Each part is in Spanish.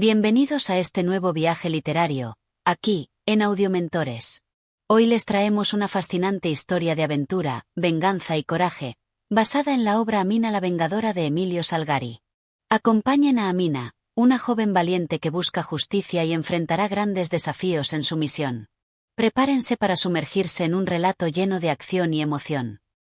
Bienvenidos a este nuevo viaje literario, aquí, en Audiomentores. Hoy les traemos una fascinante historia de aventura, venganza y coraje, basada en la obra Amina la Vengadora de Emilio Salgari. Acompañen a Amina, una joven valiente que busca justicia y enfrentará grandes desafíos en su misión. Prepárense para sumergirse en un relato lleno de acción y emoción.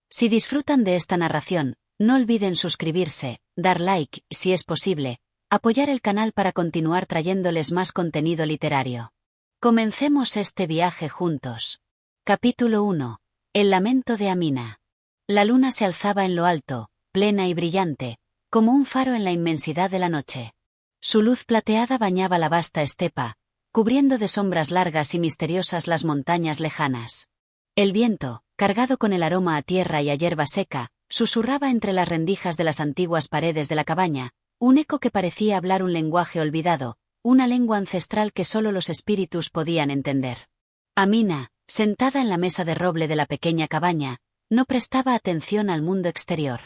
Si disfrutan de esta narración, no olviden suscribirse, dar like, si es posible, apoyar el canal para continuar trayéndoles más contenido literario. Comencemos este viaje juntos. Capítulo 1. El lamento de Amina. La luna se alzaba en lo alto, plena y brillante, como un faro en la inmensidad de la noche. Su luz plateada bañaba la vasta estepa, cubriendo de sombras largas y misteriosas las montañas lejanas. El viento, cargado con el aroma a tierra y a hierba seca, susurraba entre las rendijas de las antiguas paredes de la cabaña, un eco que parecía hablar un lenguaje olvidado, una lengua ancestral que solo los espíritus podían entender. Amina, sentada en la mesa de roble de la pequeña cabaña, no prestaba atención al mundo exterior.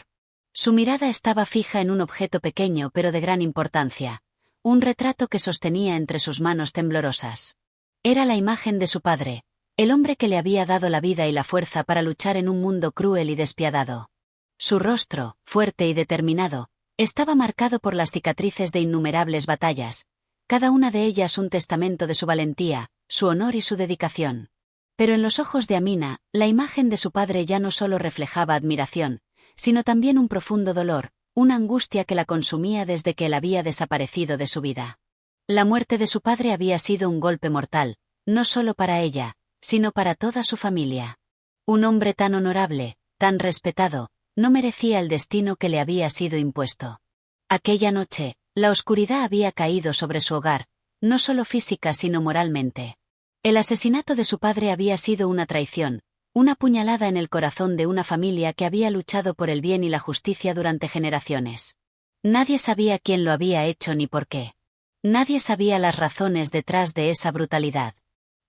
Su mirada estaba fija en un objeto pequeño pero de gran importancia, un retrato que sostenía entre sus manos temblorosas. Era la imagen de su padre, el hombre que le había dado la vida y la fuerza para luchar en un mundo cruel y despiadado. Su rostro, fuerte y determinado, estaba marcado por las cicatrices de innumerables batallas, cada una de ellas un testamento de su valentía, su honor y su dedicación. Pero en los ojos de Amina, la imagen de su padre ya no solo reflejaba admiración, sino también un profundo dolor, una angustia que la consumía desde que él había desaparecido de su vida. La muerte de su padre había sido un golpe mortal, no solo para ella, sino para toda su familia. Un hombre tan honorable, tan respetado, no merecía el destino que le había sido impuesto. Aquella noche, la oscuridad había caído sobre su hogar, no solo física sino moralmente. El asesinato de su padre había sido una traición, una puñalada en el corazón de una familia que había luchado por el bien y la justicia durante generaciones. Nadie sabía quién lo había hecho ni por qué. Nadie sabía las razones detrás de esa brutalidad.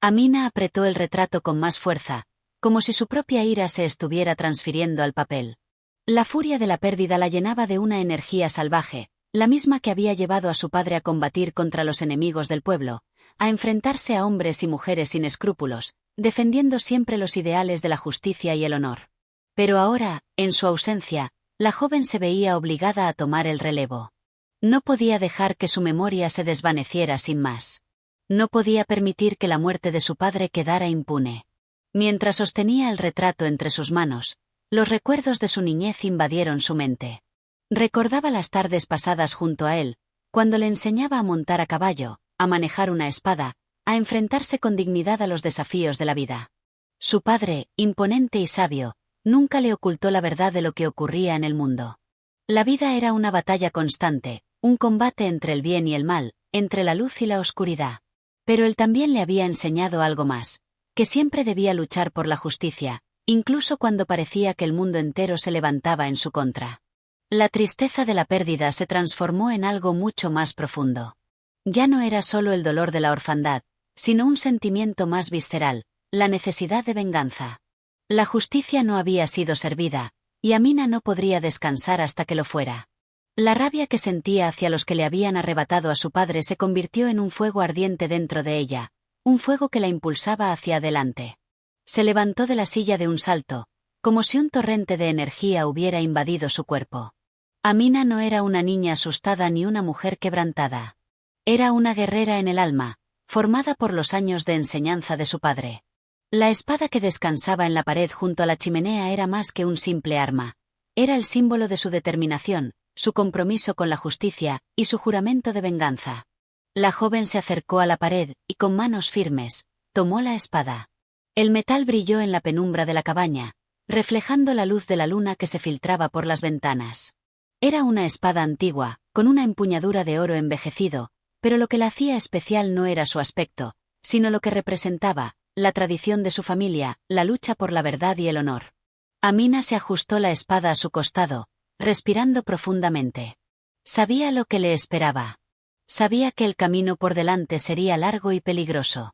Amina apretó el retrato con más fuerza, como si su propia ira se estuviera transfiriendo al papel. La furia de la pérdida la llenaba de una energía salvaje, la misma que había llevado a su padre a combatir contra los enemigos del pueblo, a enfrentarse a hombres y mujeres sin escrúpulos, defendiendo siempre los ideales de la justicia y el honor. Pero ahora, en su ausencia, la joven se veía obligada a tomar el relevo. No podía dejar que su memoria se desvaneciera sin más. No podía permitir que la muerte de su padre quedara impune. Mientras sostenía el retrato entre sus manos, los recuerdos de su niñez invadieron su mente. Recordaba las tardes pasadas junto a él, cuando le enseñaba a montar a caballo, a manejar una espada, a enfrentarse con dignidad a los desafíos de la vida. Su padre, imponente y sabio, nunca le ocultó la verdad de lo que ocurría en el mundo. La vida era una batalla constante, un combate entre el bien y el mal, entre la luz y la oscuridad. Pero él también le había enseñado algo más, que siempre debía luchar por la justicia, incluso cuando parecía que el mundo entero se levantaba en su contra. La tristeza de la pérdida se transformó en algo mucho más profundo. Ya no era solo el dolor de la orfandad, sino un sentimiento más visceral, la necesidad de venganza. La justicia no había sido servida, y Amina no podría descansar hasta que lo fuera. La rabia que sentía hacia los que le habían arrebatado a su padre se convirtió en un fuego ardiente dentro de ella, un fuego que la impulsaba hacia adelante. Se levantó de la silla de un salto, como si un torrente de energía hubiera invadido su cuerpo. Amina no era una niña asustada ni una mujer quebrantada. Era una guerrera en el alma, formada por los años de enseñanza de su padre. La espada que descansaba en la pared junto a la chimenea era más que un simple arma. Era el símbolo de su determinación, su compromiso con la justicia y su juramento de venganza. La joven se acercó a la pared y con manos firmes, tomó la espada. El metal brilló en la penumbra de la cabaña, reflejando la luz de la luna que se filtraba por las ventanas. Era una espada antigua, con una empuñadura de oro envejecido, pero lo que la hacía especial no era su aspecto, sino lo que representaba, la tradición de su familia, la lucha por la verdad y el honor. Amina se ajustó la espada a su costado, respirando profundamente. Sabía lo que le esperaba. Sabía que el camino por delante sería largo y peligroso.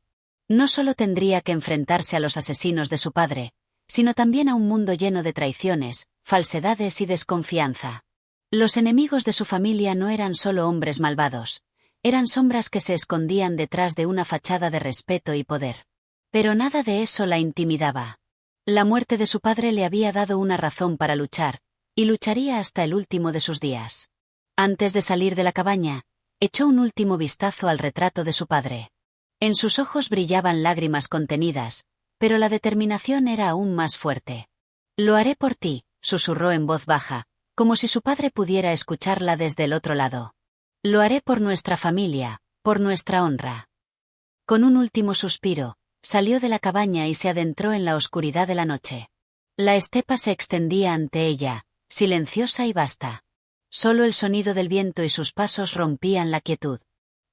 No solo tendría que enfrentarse a los asesinos de su padre, sino también a un mundo lleno de traiciones, falsedades y desconfianza. Los enemigos de su familia no eran solo hombres malvados, eran sombras que se escondían detrás de una fachada de respeto y poder. Pero nada de eso la intimidaba. La muerte de su padre le había dado una razón para luchar, y lucharía hasta el último de sus días. Antes de salir de la cabaña, echó un último vistazo al retrato de su padre. En sus ojos brillaban lágrimas contenidas, pero la determinación era aún más fuerte. «Lo haré por ti», susurró en voz baja, como si su padre pudiera escucharla desde el otro lado. «Lo haré por nuestra familia, por nuestra honra». Con un último suspiro, salió de la cabaña y se adentró en la oscuridad de la noche. La estepa se extendía ante ella, silenciosa y vasta. Solo el sonido del viento y sus pasos rompían la quietud.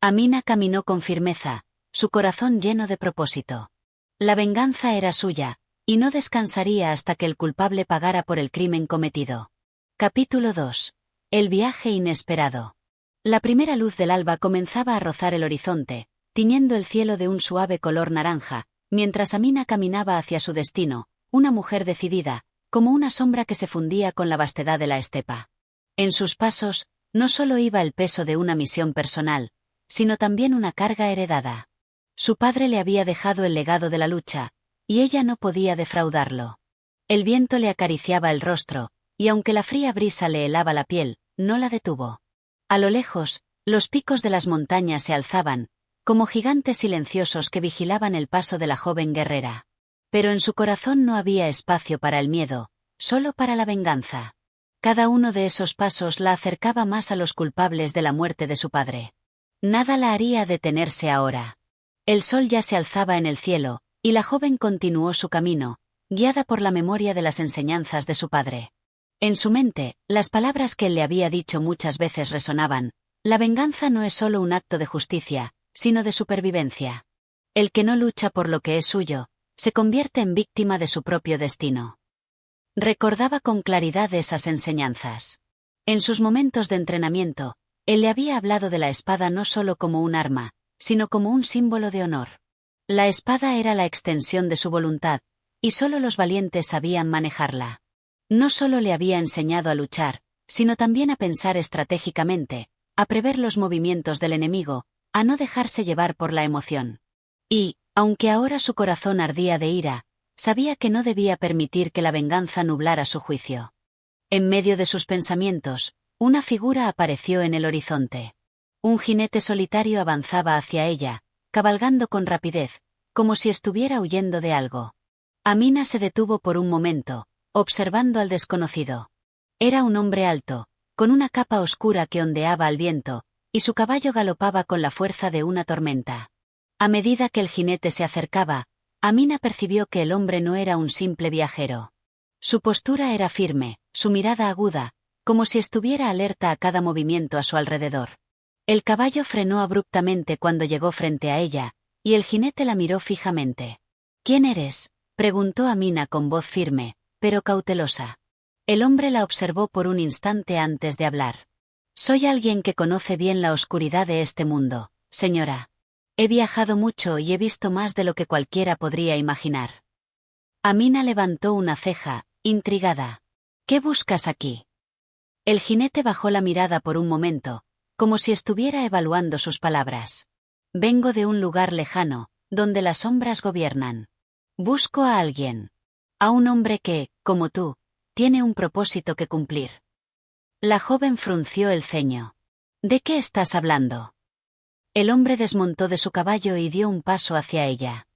Amina caminó con firmeza, su corazón lleno de propósito. La venganza era suya, y no descansaría hasta que el culpable pagara por el crimen cometido. Capítulo 2. El viaje inesperado. La primera luz del alba comenzaba a rozar el horizonte, tiñendo el cielo de un suave color naranja, mientras Amina caminaba hacia su destino, una mujer decidida, como una sombra que se fundía con la vastedad de la estepa. En sus pasos, no solo iba el peso de una misión personal, sino también una carga heredada. Su padre le había dejado el legado de la lucha, y ella no podía defraudarlo. El viento le acariciaba el rostro, y aunque la fría brisa le helaba la piel, no la detuvo. A lo lejos, los picos de las montañas se alzaban, como gigantes silenciosos que vigilaban el paso de la joven guerrera. Pero en su corazón no había espacio para el miedo, solo para la venganza. Cada uno de esos pasos la acercaba más a los culpables de la muerte de su padre. Nada la haría detenerse ahora. El sol ya se alzaba en el cielo, y la joven continuó su camino, guiada por la memoria de las enseñanzas de su padre. En su mente, las palabras que él le había dicho muchas veces resonaban: la venganza no es solo un acto de justicia, sino de supervivencia. El que no lucha por lo que es suyo, se convierte en víctima de su propio destino. Recordaba con claridad esas enseñanzas. En sus momentos de entrenamiento, él le había hablado de la espada no solo como un arma, sino como un símbolo de honor. La espada era la extensión de su voluntad, y solo los valientes sabían manejarla. No solo le había enseñado a luchar, sino también a pensar estratégicamente, a prever los movimientos del enemigo, a no dejarse llevar por la emoción. Y, aunque ahora su corazón ardía de ira, sabía que no debía permitir que la venganza nublara su juicio. En medio de sus pensamientos, una figura apareció en el horizonte. Un jinete solitario avanzaba hacia ella, cabalgando con rapidez, como si estuviera huyendo de algo. Amina se detuvo por un momento, observando al desconocido. Era un hombre alto, con una capa oscura que ondeaba al viento, y su caballo galopaba con la fuerza de una tormenta. A medida que el jinete se acercaba, Amina percibió que el hombre no era un simple viajero. Su postura era firme, su mirada aguda, como si estuviera alerta a cada movimiento a su alrededor. El caballo frenó abruptamente cuando llegó frente a ella, y el jinete la miró fijamente. «¿Quién eres?», preguntó Amina con voz firme, pero cautelosa. El hombre la observó por un instante antes de hablar. «Soy alguien que conoce bien la oscuridad de este mundo, señora. He viajado mucho y he visto más de lo que cualquiera podría imaginar». Amina levantó una ceja, intrigada. «¿Qué buscas aquí?». El jinete bajó la mirada por un momento, como si estuviera evaluando sus palabras. «Vengo de un lugar lejano, donde las sombras gobiernan. Busco a alguien. A un hombre que, como tú, tiene un propósito que cumplir». La joven frunció el ceño. «¿De qué estás hablando?». El hombre desmontó de su caballo y dio un paso hacia ella.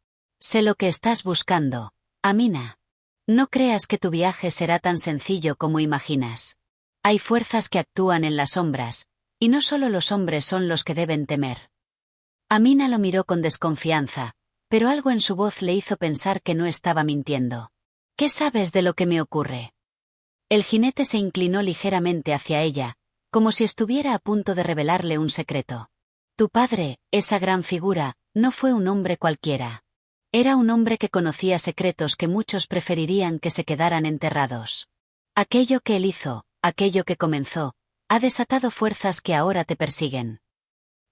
«Sé lo que estás buscando, Amina. No creas que tu viaje será tan sencillo como imaginas. Hay fuerzas que actúan en las sombras, y no solo los hombres son los que deben temer». Amina lo miró con desconfianza, pero algo en su voz le hizo pensar que no estaba mintiendo. «¿Qué sabes de lo que me ocurre?». El jinete se inclinó ligeramente hacia ella, como si estuviera a punto de revelarle un secreto. «Tu padre, esa gran figura, no fue un hombre cualquiera. Era un hombre que conocía secretos que muchos preferirían que se quedaran enterrados. Aquello que él hizo, aquello que comenzó, ha desatado fuerzas que ahora te persiguen».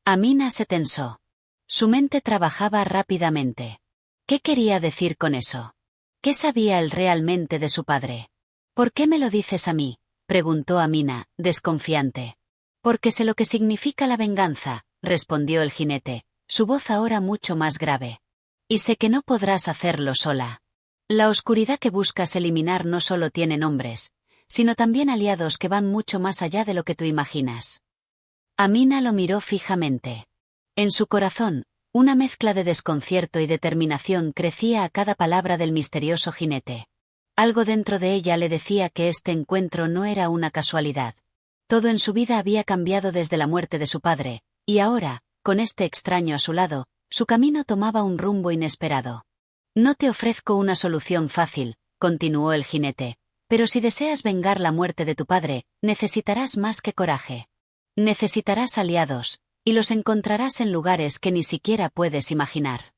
Amina se tensó. Su mente trabajaba rápidamente. ¿Qué quería decir con eso? ¿Qué sabía él realmente de su padre? «¿Por qué me lo dices a mí?», preguntó Amina, desconfiante. «Porque sé lo que significa la venganza», respondió el jinete, su voz ahora mucho más grave. Y sé que no podrás hacerlo sola. La oscuridad que buscas eliminar no solo tiene nombres, sino también aliados que van mucho más allá de lo que tú imaginas. Amina lo miró fijamente. En su corazón, una mezcla de desconcierto y determinación crecía a cada palabra del misterioso jinete. Algo dentro de ella le decía que este encuentro no era una casualidad. Todo en su vida había cambiado desde la muerte de su padre, y ahora, con este extraño a su lado, su camino tomaba un rumbo inesperado. No te ofrezco una solución fácil, continuó el jinete, pero si deseas vengar la muerte de tu padre, necesitarás más que coraje. Necesitarás aliados, y los encontrarás en lugares que ni siquiera puedes imaginar.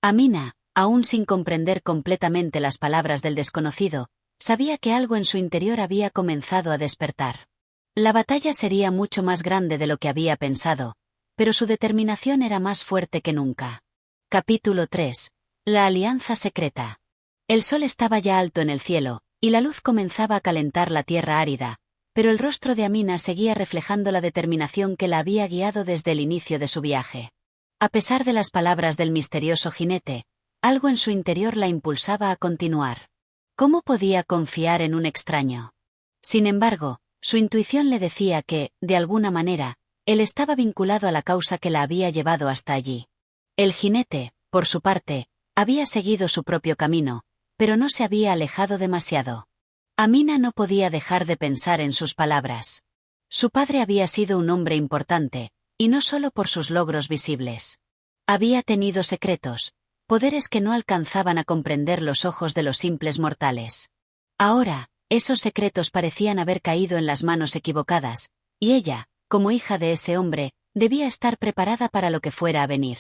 Amina, aún sin comprender completamente las palabras del desconocido, sabía que algo en su interior había comenzado a despertar. La batalla sería mucho más grande de lo que había pensado, pero su determinación era más fuerte que nunca. Capítulo 3. La alianza secreta. El sol estaba ya alto en el cielo, y la luz comenzaba a calentar la tierra árida, pero el rostro de Amina seguía reflejando la determinación que la había guiado desde el inicio de su viaje. A pesar de las palabras del misterioso jinete, algo en su interior la impulsaba a continuar. ¿Cómo podía confiar en un extraño? Sin embargo, su intuición le decía que, de alguna manera, él estaba vinculado a la causa que la había llevado hasta allí. El jinete, por su parte, había seguido su propio camino, pero no se había alejado demasiado. Amina no podía dejar de pensar en sus palabras. Su padre había sido un hombre importante, y no solo por sus logros visibles. Había tenido secretos, poderes que no alcanzaban a comprender los ojos de los simples mortales. Ahora, esos secretos parecían haber caído en las manos equivocadas, y ella, como hija de ese hombre, debía estar preparada para lo que fuera a venir.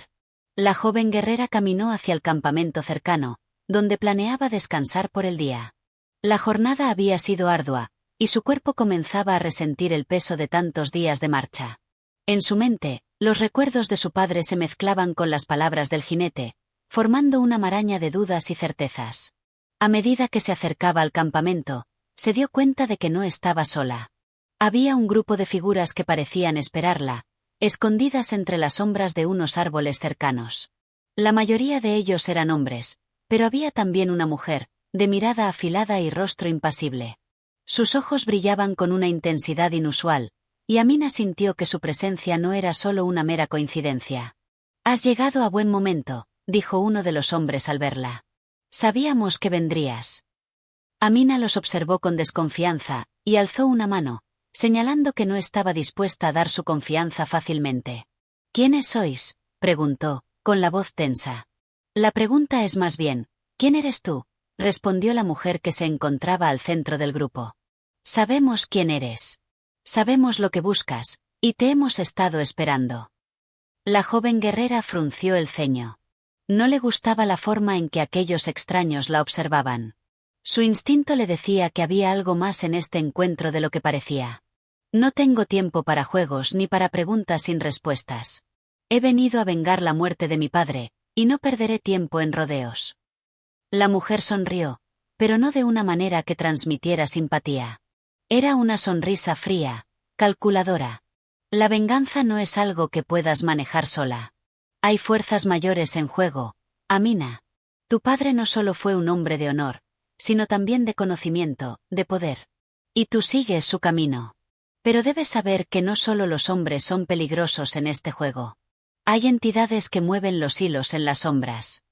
La joven guerrera caminó hacia el campamento cercano, donde planeaba descansar por el día. La jornada había sido ardua, y su cuerpo comenzaba a resentir el peso de tantos días de marcha. En su mente, los recuerdos de su padre se mezclaban con las palabras del jinete, formando una maraña de dudas y certezas. A medida que se acercaba al campamento, se dio cuenta de que no estaba sola. Había un grupo de figuras que parecían esperarla, escondidas entre las sombras de unos árboles cercanos. La mayoría de ellos eran hombres, pero había también una mujer, de mirada afilada y rostro impasible. Sus ojos brillaban con una intensidad inusual, y Amina sintió que su presencia no era solo una mera coincidencia. «Has llegado a buen momento», dijo uno de los hombres al verla. «Sabíamos que vendrías». Amina los observó con desconfianza, y alzó una mano, señalando que no estaba dispuesta a dar su confianza fácilmente. «¿Quiénes sois?», preguntó, con la voz tensa. «La pregunta es más bien, ¿quién eres tú?», respondió la mujer que se encontraba al centro del grupo. «Sabemos quién eres. Sabemos lo que buscas, y te hemos estado esperando». La joven guerrera frunció el ceño. No le gustaba la forma en que aquellos extraños la observaban. Su instinto le decía que había algo más en este encuentro de lo que parecía. «No tengo tiempo para juegos ni para preguntas sin respuestas. He venido a vengar la muerte de mi padre, y no perderé tiempo en rodeos». La mujer sonrió, pero no de una manera que transmitiera simpatía. Era una sonrisa fría, calculadora. La venganza no es algo que puedas manejar sola. Hay fuerzas mayores en juego, Amina. Tu padre no solo fue un hombre de honor, sino también de conocimiento, de poder. Y tú sigues su camino. Pero debes saber que no solo los hombres son peligrosos en este juego. Hay entidades que mueven los hilos en las sombras.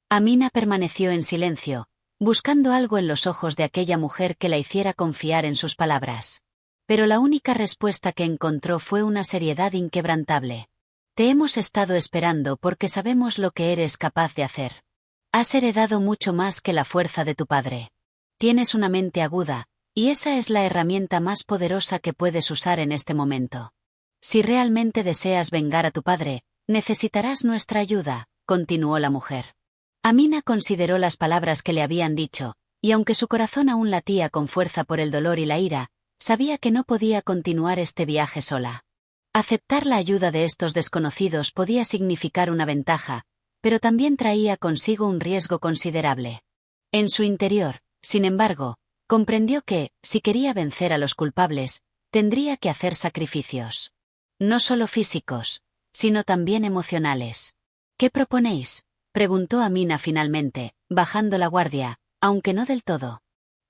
Amina permaneció en silencio, buscando algo en los ojos de aquella mujer que la hiciera confiar en sus palabras. Pero la única respuesta que encontró fue una seriedad inquebrantable. Te hemos estado esperando porque sabemos lo que eres capaz de hacer. Has heredado mucho más que la fuerza de tu padre. Tienes una mente aguda, y esa es la herramienta más poderosa que puedes usar en este momento. Si realmente deseas vengar a tu padre, necesitarás nuestra ayuda, continuó la mujer. Amina consideró las palabras que le habían dicho, y aunque su corazón aún latía con fuerza por el dolor y la ira, sabía que no podía continuar este viaje sola. Aceptar la ayuda de estos desconocidos podía significar una ventaja, pero también traía consigo un riesgo considerable. En su interior, sin embargo, comprendió que, si quería vencer a los culpables, tendría que hacer sacrificios. No solo físicos, sino también emocionales. ¿Qué proponéis?, preguntó Amina finalmente, bajando la guardia, aunque no del todo.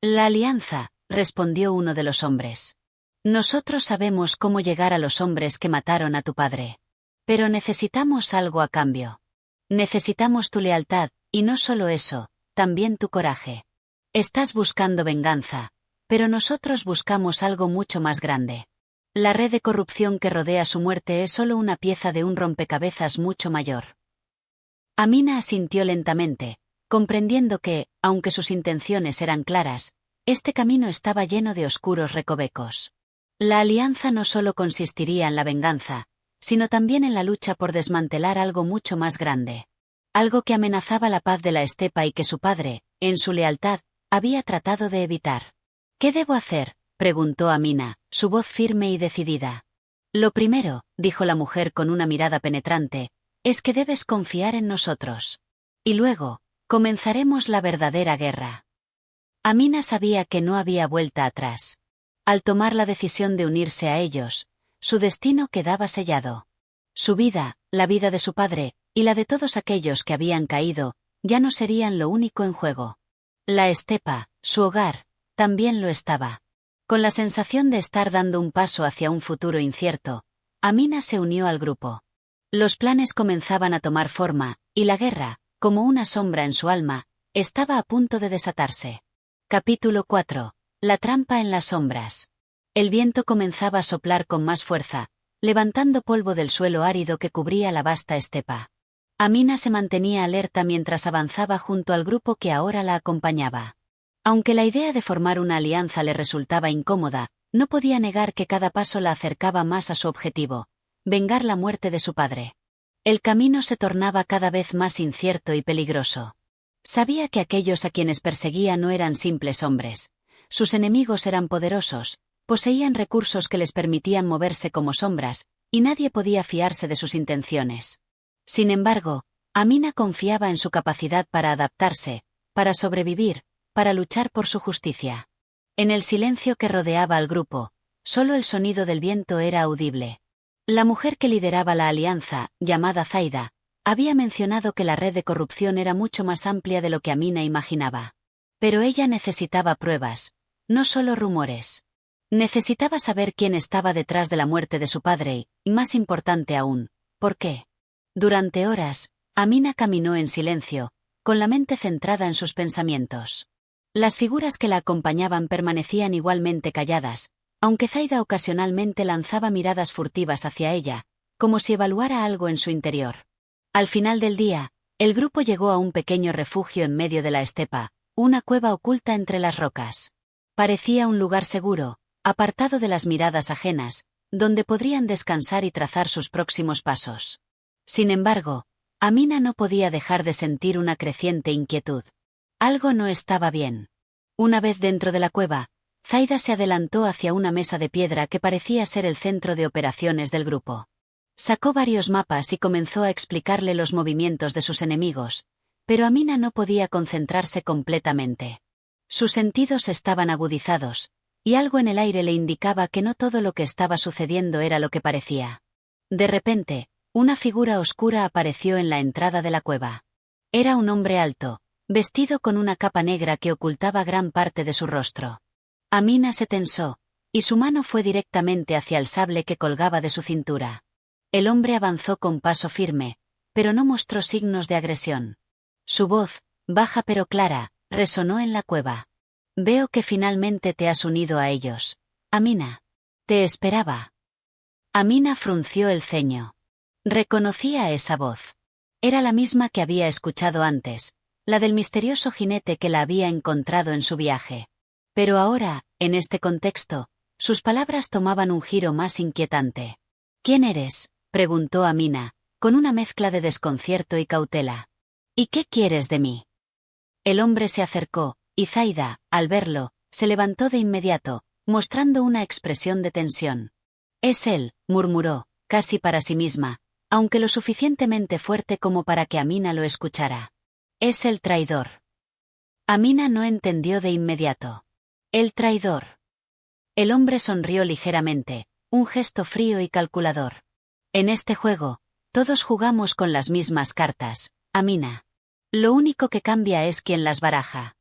La alianza, respondió uno de los hombres. Nosotros sabemos cómo llegar a los hombres que mataron a tu padre. Pero necesitamos algo a cambio. Necesitamos tu lealtad, y no solo eso, también tu coraje. Estás buscando venganza, pero nosotros buscamos algo mucho más grande. La red de corrupción que rodea su muerte es solo una pieza de un rompecabezas mucho mayor. Amina asintió lentamente, comprendiendo que, aunque sus intenciones eran claras, este camino estaba lleno de oscuros recovecos. La alianza no solo consistiría en la venganza, sino también en la lucha por desmantelar algo mucho más grande. Algo que amenazaba la paz de la estepa y que su padre, en su lealtad, había tratado de evitar. ¿Qué debo hacer?, preguntó Amina, su voz firme y decidida. Lo primero, dijo la mujer con una mirada penetrante, es que debes confiar en nosotros. Y luego, comenzaremos la verdadera guerra. Amina sabía que no había vuelta atrás. Al tomar la decisión de unirse a ellos, su destino quedaba sellado. Su vida, la vida de su padre, y la de todos aquellos que habían caído, ya no serían lo único en juego. La estepa, su hogar, también lo estaba. Con la sensación de estar dando un paso hacia un futuro incierto, Amina se unió al grupo. Los planes comenzaban a tomar forma, y la guerra, como una sombra en su alma, estaba a punto de desatarse. Capítulo 4. La trampa en las sombras. El viento comenzaba a soplar con más fuerza, levantando polvo del suelo árido que cubría la vasta estepa. Amina se mantenía alerta mientras avanzaba junto al grupo que ahora la acompañaba. Aunque la idea de formar una alianza le resultaba incómoda, no podía negar que cada paso la acercaba más a su objetivo: vengar la muerte de su padre. El camino se tornaba cada vez más incierto y peligroso. Sabía que aquellos a quienes perseguía no eran simples hombres. Sus enemigos eran poderosos, poseían recursos que les permitían moverse como sombras, y nadie podía fiarse de sus intenciones. Sin embargo, Amina confiaba en su capacidad para adaptarse, para sobrevivir, para luchar por su justicia. En el silencio que rodeaba al grupo, solo el sonido del viento era audible. La mujer que lideraba la alianza, llamada Zaida, había mencionado que la red de corrupción era mucho más amplia de lo que Amina imaginaba. Pero ella necesitaba pruebas, no solo rumores. Necesitaba saber quién estaba detrás de la muerte de su padre y, más importante aún, ¿por qué? Durante horas, Amina caminó en silencio, con la mente centrada en sus pensamientos. Las figuras que la acompañaban permanecían igualmente calladas, aunque Zaida ocasionalmente lanzaba miradas furtivas hacia ella, como si evaluara algo en su interior. Al final del día, el grupo llegó a un pequeño refugio en medio de la estepa, una cueva oculta entre las rocas. Parecía un lugar seguro, apartado de las miradas ajenas, donde podrían descansar y trazar sus próximos pasos. Sin embargo, Amina no podía dejar de sentir una creciente inquietud. Algo no estaba bien. Una vez dentro de la cueva, Zaida se adelantó hacia una mesa de piedra que parecía ser el centro de operaciones del grupo. Sacó varios mapas y comenzó a explicarle los movimientos de sus enemigos, pero Amina no podía concentrarse completamente. Sus sentidos estaban agudizados, y algo en el aire le indicaba que no todo lo que estaba sucediendo era lo que parecía. De repente, una figura oscura apareció en la entrada de la cueva. Era un hombre alto, vestido con una capa negra que ocultaba gran parte de su rostro. Amina se tensó, y su mano fue directamente hacia el sable que colgaba de su cintura. El hombre avanzó con paso firme, pero no mostró signos de agresión. Su voz, baja pero clara, resonó en la cueva. Veo que finalmente te has unido a ellos, Amina. Te esperaba. Amina frunció el ceño. Reconocía esa voz. Era la misma que había escuchado antes, la del misterioso jinete que la había encontrado en su viaje. Pero ahora, en este contexto, sus palabras tomaban un giro más inquietante. ¿Quién eres?, preguntó Amina, con una mezcla de desconcierto y cautela. ¿Y qué quieres de mí? El hombre se acercó, y Zaida, al verlo, se levantó de inmediato, mostrando una expresión de tensión. Es él, murmuró, casi para sí misma, aunque lo suficientemente fuerte como para que Amina lo escuchara. Es el traidor. Amina no entendió de inmediato. El traidor. El hombre sonrió ligeramente, un gesto frío y calculador. En este juego, todos jugamos con las mismas cartas, Amina. Lo único que cambia es quién las baraja.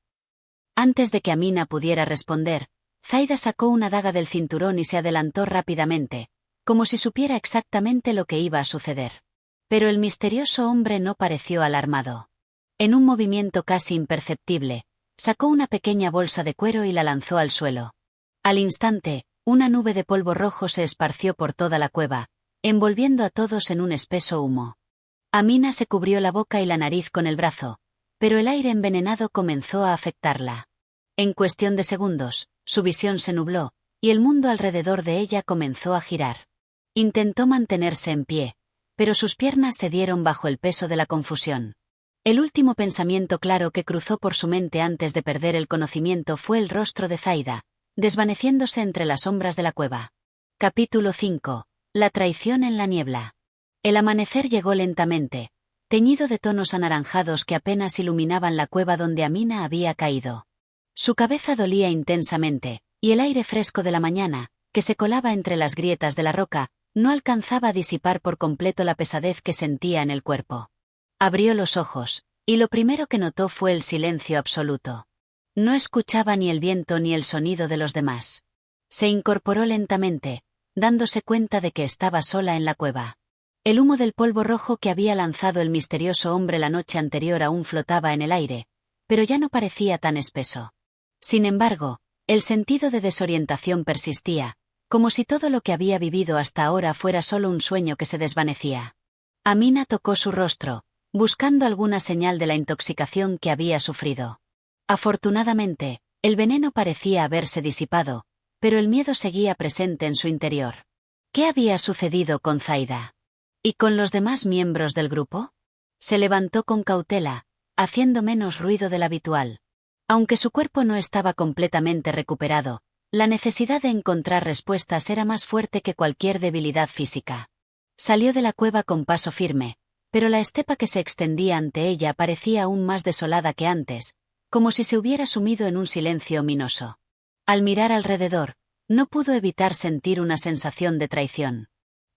Antes de que Amina pudiera responder, Zaida sacó una daga del cinturón y se adelantó rápidamente, como si supiera exactamente lo que iba a suceder. Pero el misterioso hombre no pareció alarmado. En un movimiento casi imperceptible, sacó una pequeña bolsa de cuero y la lanzó al suelo. Al instante, una nube de polvo rojo se esparció por toda la cueva, envolviendo a todos en un espeso humo. Amina se cubrió la boca y la nariz con el brazo, pero el aire envenenado comenzó a afectarla. En cuestión de segundos, su visión se nubló, y el mundo alrededor de ella comenzó a girar. Intentó mantenerse en pie, pero sus piernas cedieron bajo el peso de la confusión. El último pensamiento claro que cruzó por su mente antes de perder el conocimiento fue el rostro de Zaida, desvaneciéndose entre las sombras de la cueva. Capítulo 5. La traición en la niebla. El amanecer llegó lentamente, teñido de tonos anaranjados que apenas iluminaban la cueva donde Amina había caído. Su cabeza dolía intensamente, y el aire fresco de la mañana, que se colaba entre las grietas de la roca, no alcanzaba a disipar por completo la pesadez que sentía en el cuerpo. Abrió los ojos, y lo primero que notó fue el silencio absoluto. No escuchaba ni el viento ni el sonido de los demás. Se incorporó lentamente, dándose cuenta de que estaba sola en la cueva. El humo del polvo rojo que había lanzado el misterioso hombre la noche anterior aún flotaba en el aire, pero ya no parecía tan espeso. Sin embargo, el sentido de desorientación persistía, como si todo lo que había vivido hasta ahora fuera solo un sueño que se desvanecía. Amina tocó su rostro, buscando alguna señal de la intoxicación que había sufrido. Afortunadamente, el veneno parecía haberse disipado, pero el miedo seguía presente en su interior. ¿Qué había sucedido con Zaida? ¿Y con los demás miembros del grupo? Se levantó con cautela, haciendo menos ruido del habitual. Aunque su cuerpo no estaba completamente recuperado, la necesidad de encontrar respuestas era más fuerte que cualquier debilidad física. Salió de la cueva con paso firme, pero la estepa que se extendía ante ella parecía aún más desolada que antes, como si se hubiera sumido en un silencio ominoso. Al mirar alrededor, no pudo evitar sentir una sensación de traición.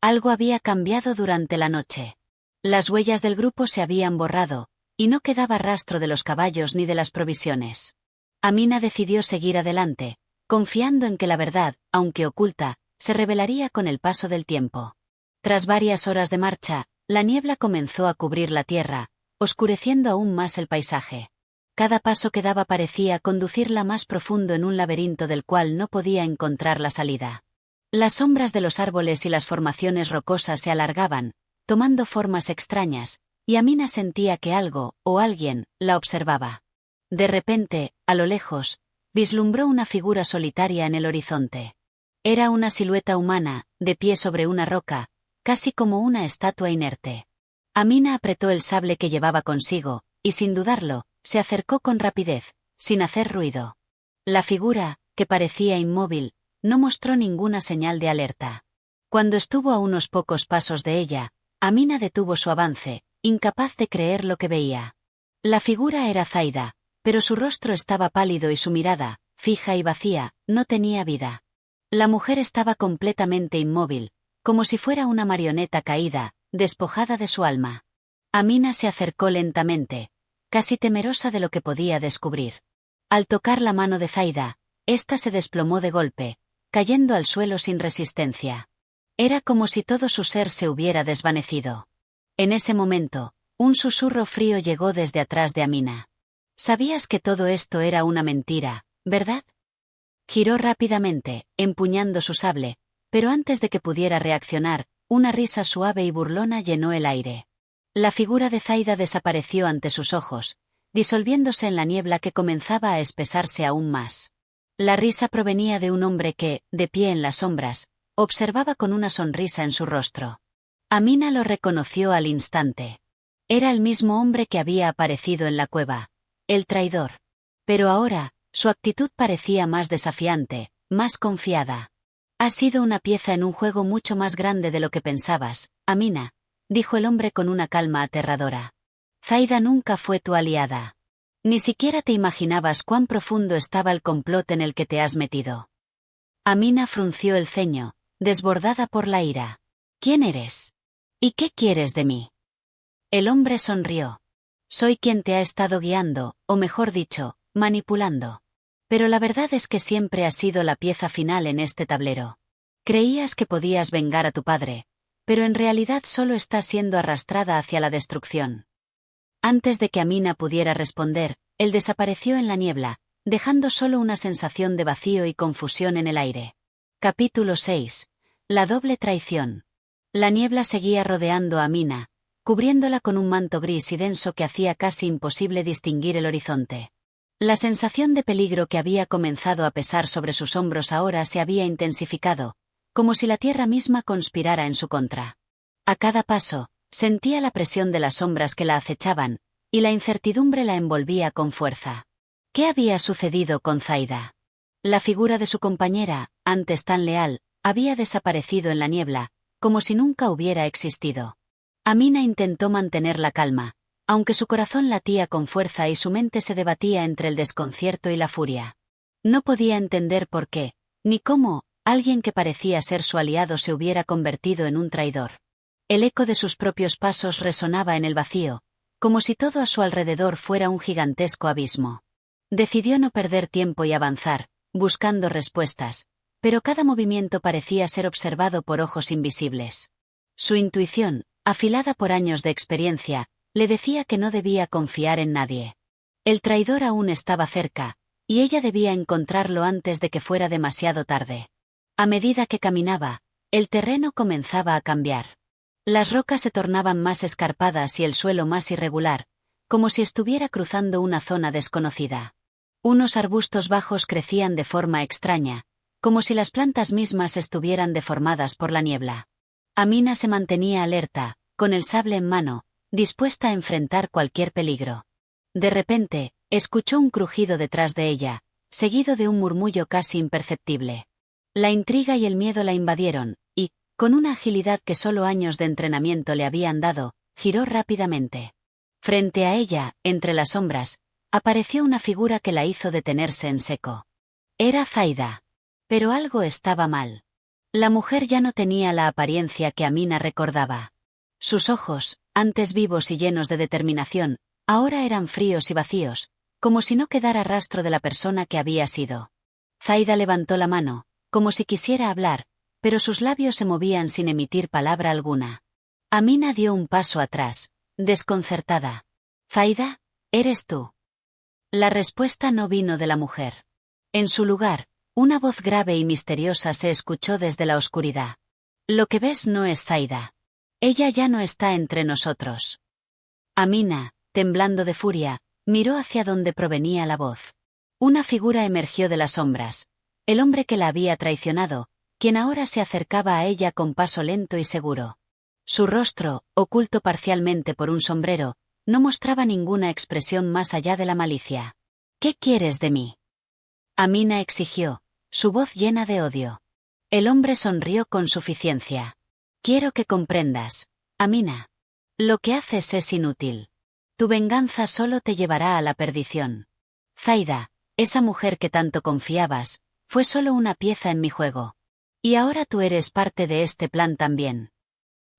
Algo había cambiado durante la noche. Las huellas del grupo se habían borrado, y no quedaba rastro de los caballos ni de las provisiones. Amina decidió seguir adelante, confiando en que la verdad, aunque oculta, se revelaría con el paso del tiempo. Tras varias horas de marcha, la niebla comenzó a cubrir la tierra, oscureciendo aún más el paisaje. Cada paso que daba parecía conducirla más profundo en un laberinto del cual no podía encontrar la salida. Las sombras de los árboles y las formaciones rocosas se alargaban, tomando formas extrañas, y Amina sentía que algo, o alguien, la observaba. De repente, a lo lejos, vislumbró una figura solitaria en el horizonte. Era una silueta humana, de pie sobre una roca, casi como una estatua inerte. Amina apretó el sable que llevaba consigo, y sin dudarlo, se acercó con rapidez, sin hacer ruido. La figura, que parecía inmóvil, no mostró ninguna señal de alerta. Cuando estuvo a unos pocos pasos de ella, Amina detuvo su avance, incapaz de creer lo que veía. La figura era Zaida, pero su rostro estaba pálido y su mirada, fija y vacía, no tenía vida. La mujer estaba completamente inmóvil, como si fuera una marioneta caída, despojada de su alma. Amina se acercó lentamente, casi temerosa de lo que podía descubrir. Al tocar la mano de Zaida, ésta se desplomó de golpe, cayendo al suelo sin resistencia. Era como si todo su ser se hubiera desvanecido. En ese momento, un susurro frío llegó desde atrás de Amina. «Sabías que todo esto era una mentira, ¿verdad?» Giró rápidamente, empuñando su sable, pero antes de que pudiera reaccionar, una risa suave y burlona llenó el aire. La figura de Zaida desapareció ante sus ojos, disolviéndose en la niebla que comenzaba a espesarse aún más. La risa provenía de un hombre que, de pie en las sombras, observaba con una sonrisa en su rostro. Amina lo reconoció al instante. Era el mismo hombre que había aparecido en la cueva, el traidor. Pero ahora, su actitud parecía más desafiante, más confiada. «Has sido una pieza en un juego mucho más grande de lo que pensabas, Amina», dijo el hombre con una calma aterradora. «Zaida nunca fue tu aliada. Ni siquiera te imaginabas cuán profundo estaba el complot en el que te has metido». Amina frunció el ceño, desbordada por la ira. ¿Quién eres? ¿Y qué quieres de mí? El hombre sonrió. Soy quien te ha estado guiando, o mejor dicho, manipulando. Pero la verdad es que siempre has sido la pieza final en este tablero. Creías que podías vengar a tu padre, pero en realidad solo estás siendo arrastrada hacia la destrucción. Antes de que Amina pudiera responder, él desapareció en la niebla, dejando solo una sensación de vacío y confusión en el aire. Capítulo 6. La doble traición. La niebla seguía rodeando a Amina, cubriéndola con un manto gris y denso que hacía casi imposible distinguir el horizonte. La sensación de peligro que había comenzado a pesar sobre sus hombros ahora se había intensificado, como si la tierra misma conspirara en su contra. A cada paso, sentía la presión de las sombras que la acechaban, y la incertidumbre la envolvía con fuerza. ¿Qué había sucedido con Zaida? La figura de su compañera, antes tan leal, había desaparecido en la niebla, como si nunca hubiera existido. Amina intentó mantener la calma, aunque su corazón latía con fuerza y su mente se debatía entre el desconcierto y la furia. No podía entender por qué, ni cómo, alguien que parecía ser su aliado se hubiera convertido en un traidor. El eco de sus propios pasos resonaba en el vacío, como si todo a su alrededor fuera un gigantesco abismo. Decidió no perder tiempo y avanzar, buscando respuestas, pero cada movimiento parecía ser observado por ojos invisibles. Su intuición, afilada por años de experiencia, le decía que no debía confiar en nadie. El traidor aún estaba cerca, y ella debía encontrarlo antes de que fuera demasiado tarde. A medida que caminaba, el terreno comenzaba a cambiar. Las rocas se tornaban más escarpadas y el suelo más irregular, como si estuviera cruzando una zona desconocida. Unos arbustos bajos crecían de forma extraña, como si las plantas mismas estuvieran deformadas por la niebla. Amina se mantenía alerta, con el sable en mano, dispuesta a enfrentar cualquier peligro. De repente, escuchó un crujido detrás de ella, seguido de un murmullo casi imperceptible. La intriga y el miedo la invadieron, y, con una agilidad que solo años de entrenamiento le habían dado, giró rápidamente. Frente a ella, entre las sombras, apareció una figura que la hizo detenerse en seco. Era Zaida. Pero algo estaba mal. La mujer ya no tenía la apariencia que Amina recordaba. Sus ojos, antes vivos y llenos de determinación, ahora eran fríos y vacíos, como si no quedara rastro de la persona que había sido. Zaida levantó la mano, como si quisiera hablar, pero sus labios se movían sin emitir palabra alguna. Amina dio un paso atrás, desconcertada. «Zaida, ¿eres tú?» La respuesta no vino de la mujer. En su lugar, una voz grave y misteriosa se escuchó desde la oscuridad. «Lo que ves no es Zaida. Ella ya no está entre nosotros». Amina, temblando de furia, miró hacia donde provenía la voz. Una figura emergió de las sombras, el hombre que la había traicionado, quien ahora se acercaba a ella con paso lento y seguro. Su rostro, oculto parcialmente por un sombrero, no mostraba ninguna expresión más allá de la malicia. «¿Qué quieres de mí?», Amina exigió, su voz llena de odio. El hombre sonrió con suficiencia. «Quiero que comprendas, Amina. Lo que haces es inútil. Tu venganza solo te llevará a la perdición. Zaida, esa mujer que tanto confiabas, fue solo una pieza en mi juego. Y ahora tú eres parte de este plan también».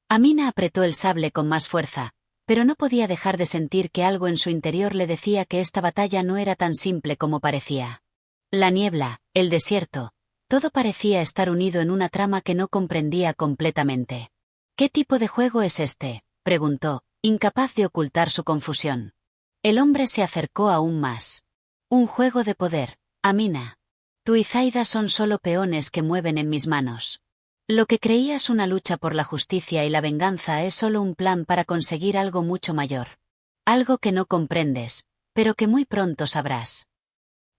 Amina apretó el sable con más fuerza, pero no podía dejar de sentir que algo en su interior le decía que esta batalla no era tan simple como parecía. La niebla, el desierto, todo parecía estar unido en una trama que no comprendía completamente. «¿Qué tipo de juego es este?», preguntó, incapaz de ocultar su confusión. El hombre se acercó aún más. «Un juego de poder, Amina. Tú y Zaida son solo peones que mueven en mis manos. Lo que creías una lucha por la justicia y la venganza es solo un plan para conseguir algo mucho mayor. Algo que no comprendes, pero que muy pronto sabrás».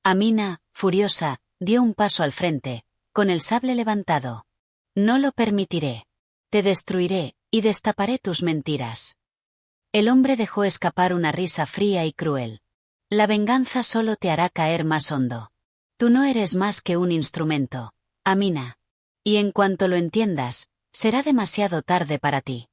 Amina, furiosa, dio un paso al frente, con el sable levantado. «No lo permitiré. Te destruiré, y destaparé tus mentiras». El hombre dejó escapar una risa fría y cruel. «La venganza solo te hará caer más hondo. Tú no eres más que un instrumento, Amina. Y en cuanto lo entiendas, será demasiado tarde para ti».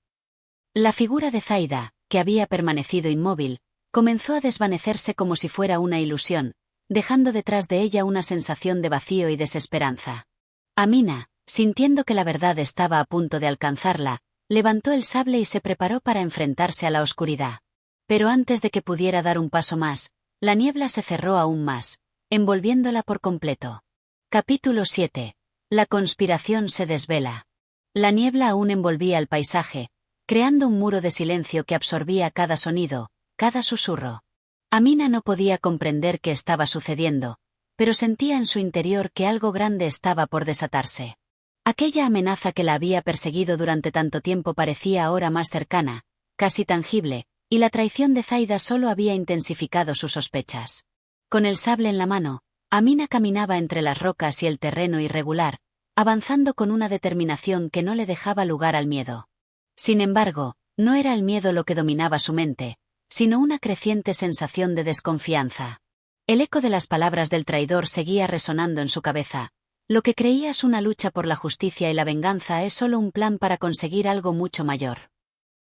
La figura de Zaida, que había permanecido inmóvil, comenzó a desvanecerse como si fuera una ilusión, dejando detrás de ella una sensación de vacío y desesperanza. Amina, Sintiendo que la verdad estaba a punto de alcanzarla, levantó el sable y se preparó para enfrentarse a la oscuridad. Pero antes de que pudiera dar un paso más, la niebla se cerró aún más, envolviéndola por completo. Capítulo 7. La conspiración se desvela. La niebla aún envolvía el paisaje, creando un muro de silencio que absorbía cada sonido, cada susurro. Amina no podía comprender qué estaba sucediendo, pero sentía en su interior que algo grande estaba por desatarse. Aquella amenaza que la había perseguido durante tanto tiempo parecía ahora más cercana, casi tangible, y la traición de Zaida solo había intensificado sus sospechas. Con el sable en la mano, Amina caminaba entre las rocas y el terreno irregular, avanzando con una determinación que no le dejaba lugar al miedo. Sin embargo, no era el miedo lo que dominaba su mente, sino una creciente sensación de desconfianza. El eco de las palabras del traidor seguía resonando en su cabeza. Lo que creías una lucha por la justicia y la venganza es solo un plan para conseguir algo mucho mayor.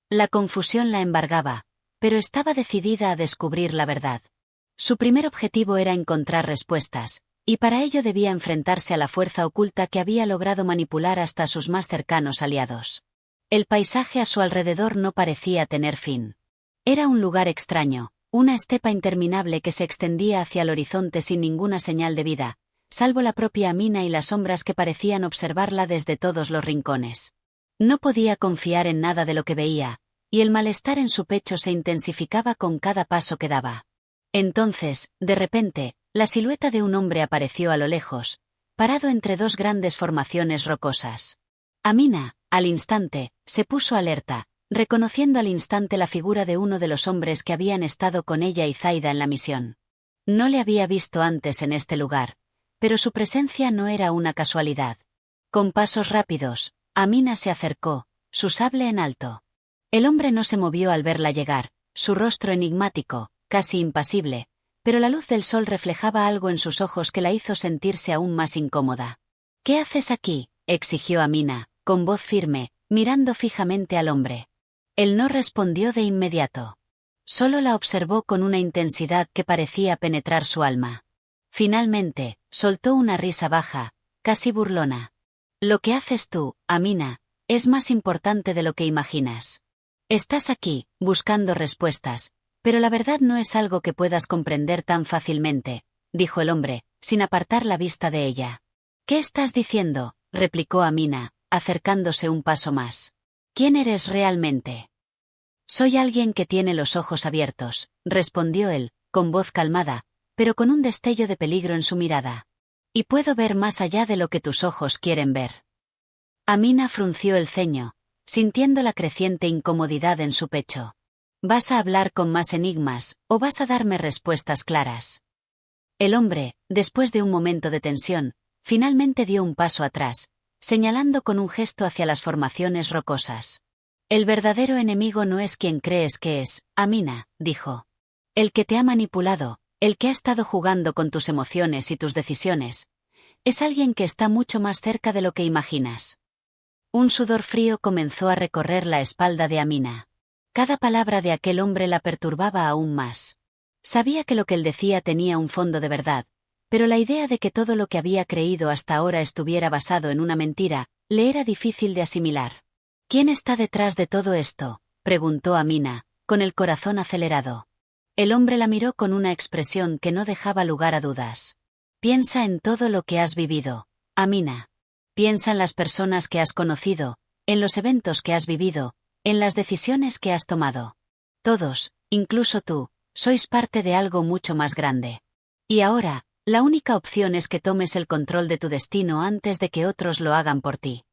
La confusión la embargaba, pero estaba decidida a descubrir la verdad. Su primer objetivo era encontrar respuestas, y para ello debía enfrentarse a la fuerza oculta que había logrado manipular hasta sus más cercanos aliados. El paisaje a su alrededor no parecía tener fin. Era un lugar extraño, una estepa interminable que se extendía hacia el horizonte sin ninguna señal de vida, salvo la propia Amina y las sombras que parecían observarla desde todos los rincones. No podía confiar en nada de lo que veía, y el malestar en su pecho se intensificaba con cada paso que daba. Entonces, de repente, la silueta de un hombre apareció a lo lejos, parado entre dos grandes formaciones rocosas. Amina, al instante, se puso alerta, reconociendo al instante la figura de uno de los hombres que habían estado con ella y Zaida en la misión. No le había visto antes en este lugar, pero su presencia no era una casualidad. Con pasos rápidos, Amina se acercó, su sable en alto. El hombre no se movió al verla llegar, su rostro enigmático, casi impasible, pero la luz del sol reflejaba algo en sus ojos que la hizo sentirse aún más incómoda. «¿Qué haces aquí?», exigió Amina, con voz firme, mirando fijamente al hombre. Él no respondió de inmediato. Solo la observó con una intensidad que parecía penetrar su alma. Finalmente, soltó una risa baja, casi burlona. «Lo que haces tú, Amina, es más importante de lo que imaginas. Estás aquí, buscando respuestas, pero la verdad no es algo que puedas comprender tan fácilmente», dijo el hombre, sin apartar la vista de ella. «¿Qué estás diciendo?», replicó Amina, acercándose un paso más. «¿Quién eres realmente?». «Soy alguien que tiene los ojos abiertos», respondió él, con voz calmada, pero con un destello de peligro en su mirada. «Y puedo ver más allá de lo que tus ojos quieren ver». Amina frunció el ceño, sintiendo la creciente incomodidad en su pecho. «¿Vas a hablar con más enigmas, o vas a darme respuestas claras?». El hombre, después de un momento de tensión, finalmente dio un paso atrás, señalando con un gesto hacia las formaciones rocosas. «El verdadero enemigo no es quien crees que es, Amina», dijo. «El que te ha manipulado, el que ha estado jugando con tus emociones y tus decisiones, es alguien que está mucho más cerca de lo que imaginas». Un sudor frío comenzó a recorrer la espalda de Amina. Cada palabra de aquel hombre la perturbaba aún más. Sabía que lo que él decía tenía un fondo de verdad, pero la idea de que todo lo que había creído hasta ahora estuviera basado en una mentira, le era difícil de asimilar. «¿Quién está detrás de todo esto?», preguntó Amina, con el corazón acelerado. El hombre la miró con una expresión que no dejaba lugar a dudas. «Piensa en todo lo que has vivido, Amina. Piensa en las personas que has conocido, en los eventos que has vivido, en las decisiones que has tomado. Todos, incluso tú, sois parte de algo mucho más grande. Y ahora, la única opción es que tomes el control de tu destino antes de que otros lo hagan por ti».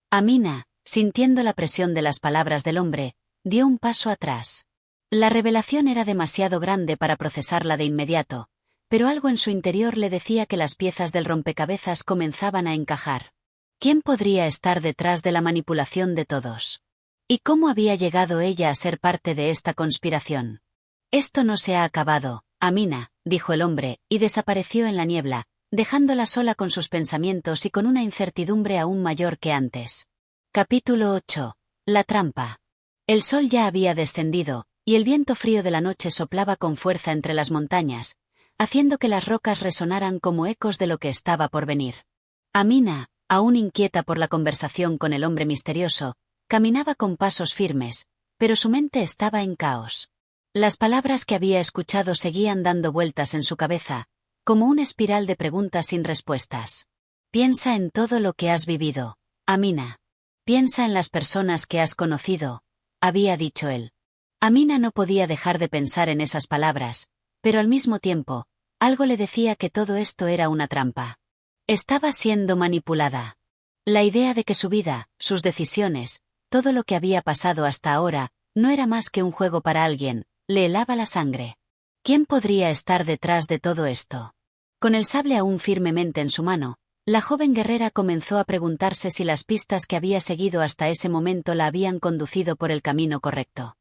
Amina, sintiendo la presión de las palabras del hombre, dio un paso atrás. La revelación era demasiado grande para procesarla de inmediato, pero algo en su interior le decía que las piezas del rompecabezas comenzaban a encajar. ¿Quién podría estar detrás de la manipulación de todos? ¿Y cómo había llegado ella a ser parte de esta conspiración? «Esto no se ha acabado, Amina», dijo el hombre, y desapareció en la niebla, dejándola sola con sus pensamientos y con una incertidumbre aún mayor que antes. Capítulo 8. La trampa. El sol ya había descendido, y el viento frío de la noche soplaba con fuerza entre las montañas, haciendo que las rocas resonaran como ecos de lo que estaba por venir. Amina, Aún inquieta por la conversación con el hombre misterioso, caminaba con pasos firmes, pero su mente estaba en caos. Las palabras que había escuchado seguían dando vueltas en su cabeza, como una espiral de preguntas sin respuestas. Piensa en todo lo que has vivido, Amina. Piensa en las personas que has conocido, había dicho él. Amina no podía dejar de pensar en esas palabras, pero al mismo tiempo, algo le decía que todo esto era una trampa. Estaba siendo manipulada. La idea de que su vida, sus decisiones, todo lo que había pasado hasta ahora, no era más que un juego para alguien, le helaba la sangre. ¿Quién podría estar detrás de todo esto? Con el sable aún firmemente en su mano, la joven guerrera comenzó a preguntarse si las pistas que había seguido hasta ese momento la habían conducido por el camino correcto.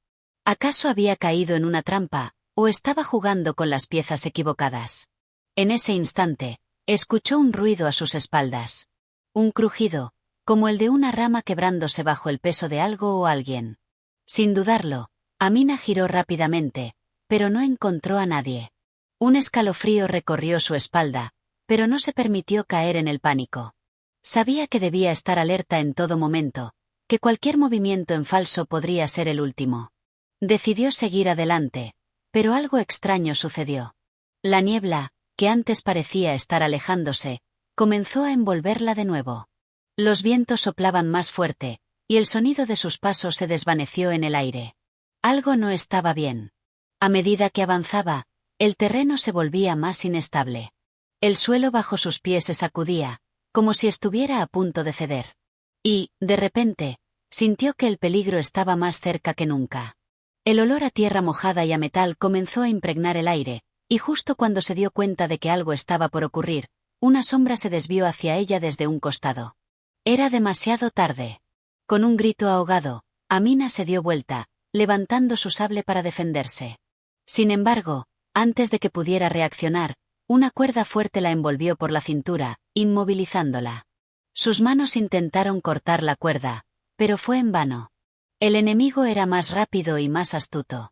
¿Acaso había caído en una trampa, o estaba jugando con las piezas equivocadas? En ese instante, escuchó un ruido a sus espaldas. Un crujido, como el de una rama quebrándose bajo el peso de algo o alguien. Sin dudarlo, Amina giró rápidamente, pero no encontró a nadie. Un escalofrío recorrió su espalda, pero no se permitió caer en el pánico. Sabía que debía estar alerta en todo momento, que cualquier movimiento en falso podría ser el último. Decidió seguir adelante, pero algo extraño sucedió. La niebla, que antes parecía estar alejándose, comenzó a envolverla de nuevo. Los vientos soplaban más fuerte, y el sonido de sus pasos se desvaneció en el aire. Algo no estaba bien. A medida que avanzaba, el terreno se volvía más inestable. El suelo bajo sus pies se sacudía, como si estuviera a punto de ceder. Y, de repente, sintió que el peligro estaba más cerca que nunca. El olor a tierra mojada y a metal comenzó a impregnar el aire, y justo cuando se dio cuenta de que algo estaba por ocurrir, una sombra se desvió hacia ella desde un costado. Era demasiado tarde. Con un grito ahogado, Amina se dio vuelta, levantando su sable para defenderse. Sin embargo, antes de que pudiera reaccionar, una cuerda fuerte la envolvió por la cintura, inmovilizándola. Sus manos intentaron cortar la cuerda, pero fue en vano. El enemigo era más rápido y más astuto.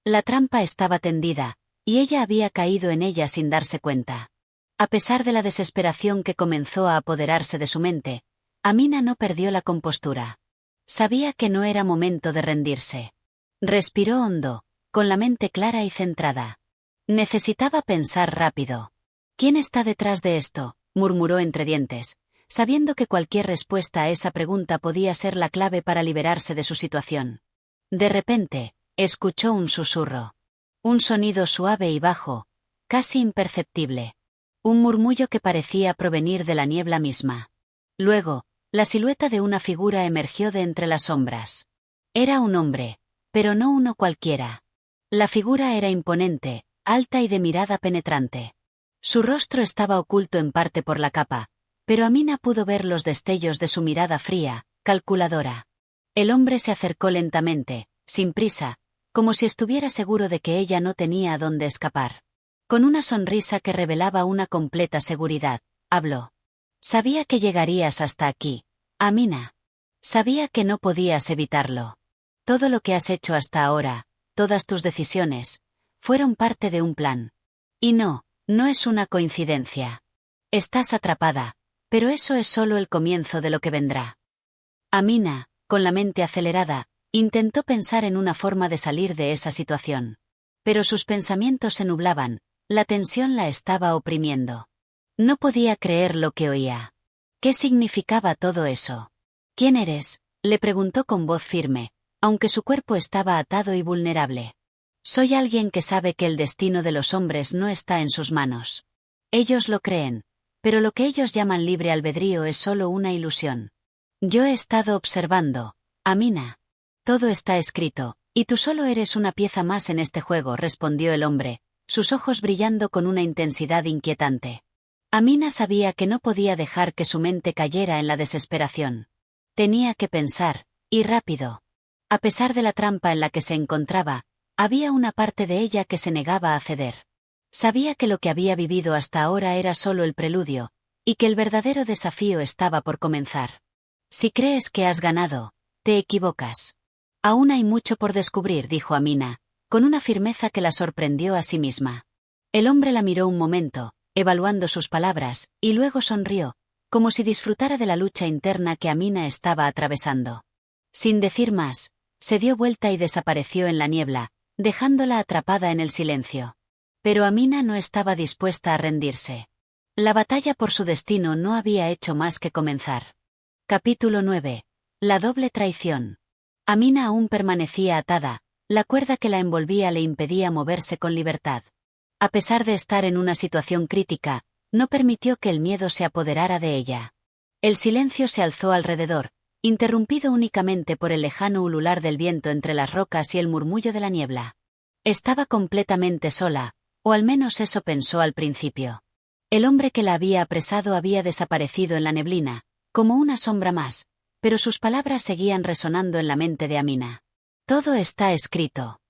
La trampa estaba tendida, y ella había caído en ella sin darse cuenta. A pesar de la desesperación que comenzó a apoderarse de su mente, Amina no perdió la compostura. Sabía que no era momento de rendirse. Respiró hondo, con la mente clara y centrada. Necesitaba pensar rápido. ¿Quién está detrás de esto?, murmuró entre dientes, sabiendo que cualquier respuesta a esa pregunta podía ser la clave para liberarse de su situación. De repente, escuchó un susurro. Un sonido suave y bajo, casi imperceptible. Un murmullo que parecía provenir de la niebla misma. Luego, la silueta de una figura emergió de entre las sombras. Era un hombre, pero no uno cualquiera. La figura era imponente, alta y de mirada penetrante. Su rostro estaba oculto en parte por la capa, pero Amina pudo ver los destellos de su mirada fría, calculadora. El hombre se acercó lentamente, sin prisa, como si estuviera seguro de que ella no tenía a dónde escapar. Con una sonrisa que revelaba una completa seguridad, habló. Sabía que llegarías hasta aquí, Amina. Sabía que no podías evitarlo. Todo lo que has hecho hasta ahora, todas tus decisiones, fueron parte de un plan. Y no es una coincidencia. Estás atrapada, pero eso es solo el comienzo de lo que vendrá. Amina, con la mente acelerada, intentó pensar en una forma de salir de esa situación. Pero sus pensamientos se nublaban, la tensión la estaba oprimiendo. No podía creer lo que oía. ¿Qué significaba todo eso? ¿Quién eres?, le preguntó con voz firme, aunque su cuerpo estaba atado y vulnerable. Soy alguien que sabe que el destino de los hombres no está en sus manos. Ellos lo creen, pero lo que ellos llaman libre albedrío es solo una ilusión. Yo he estado observando, Amina. Todo está escrito, y tú solo eres una pieza más en este juego, respondió el hombre, sus ojos brillando con una intensidad inquietante. Amina sabía que no podía dejar que su mente cayera en la desesperación. Tenía que pensar, y rápido. A pesar de la trampa en la que se encontraba, había una parte de ella que se negaba a ceder. Sabía que lo que había vivido hasta ahora era solo el preludio, y que el verdadero desafío estaba por comenzar. Si crees que has ganado, te equivocas. Aún hay mucho por descubrir, dijo Amina, con una firmeza que la sorprendió a sí misma. El hombre la miró un momento, evaluando sus palabras, y luego sonrió, como si disfrutara de la lucha interna que Amina estaba atravesando. Sin decir más, se dio vuelta y desapareció en la niebla, dejándola atrapada en el silencio. Pero Amina no estaba dispuesta a rendirse. La batalla por su destino no había hecho más que comenzar. Capítulo 9. La doble traición. Amina aún permanecía atada, la cuerda que la envolvía le impedía moverse con libertad. A pesar de estar en una situación crítica, no permitió que el miedo se apoderara de ella. El silencio se alzó alrededor, interrumpido únicamente por el lejano ulular del viento entre las rocas y el murmullo de la niebla. Estaba completamente sola, o al menos eso pensó al principio. El hombre que la había apresado había desaparecido en la neblina, como una sombra más, pero sus palabras seguían resonando en la mente de Amina. Todo está escrito.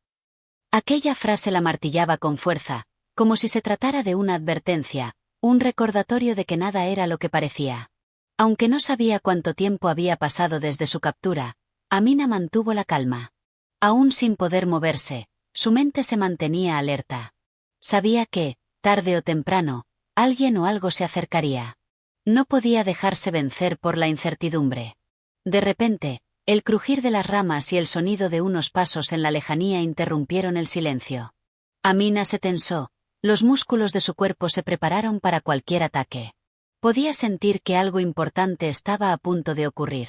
Aquella frase la martillaba con fuerza, como si se tratara de una advertencia, un recordatorio de que nada era lo que parecía. Aunque no sabía cuánto tiempo había pasado desde su captura, Amina mantuvo la calma. Aún sin poder moverse, su mente se mantenía alerta. Sabía que, tarde o temprano, alguien o algo se acercaría. No podía dejarse vencer por la incertidumbre. De repente, el crujir de las ramas y el sonido de unos pasos en la lejanía interrumpieron el silencio. Amina se tensó, los músculos de su cuerpo se prepararon para cualquier ataque. Podía sentir que algo importante estaba a punto de ocurrir.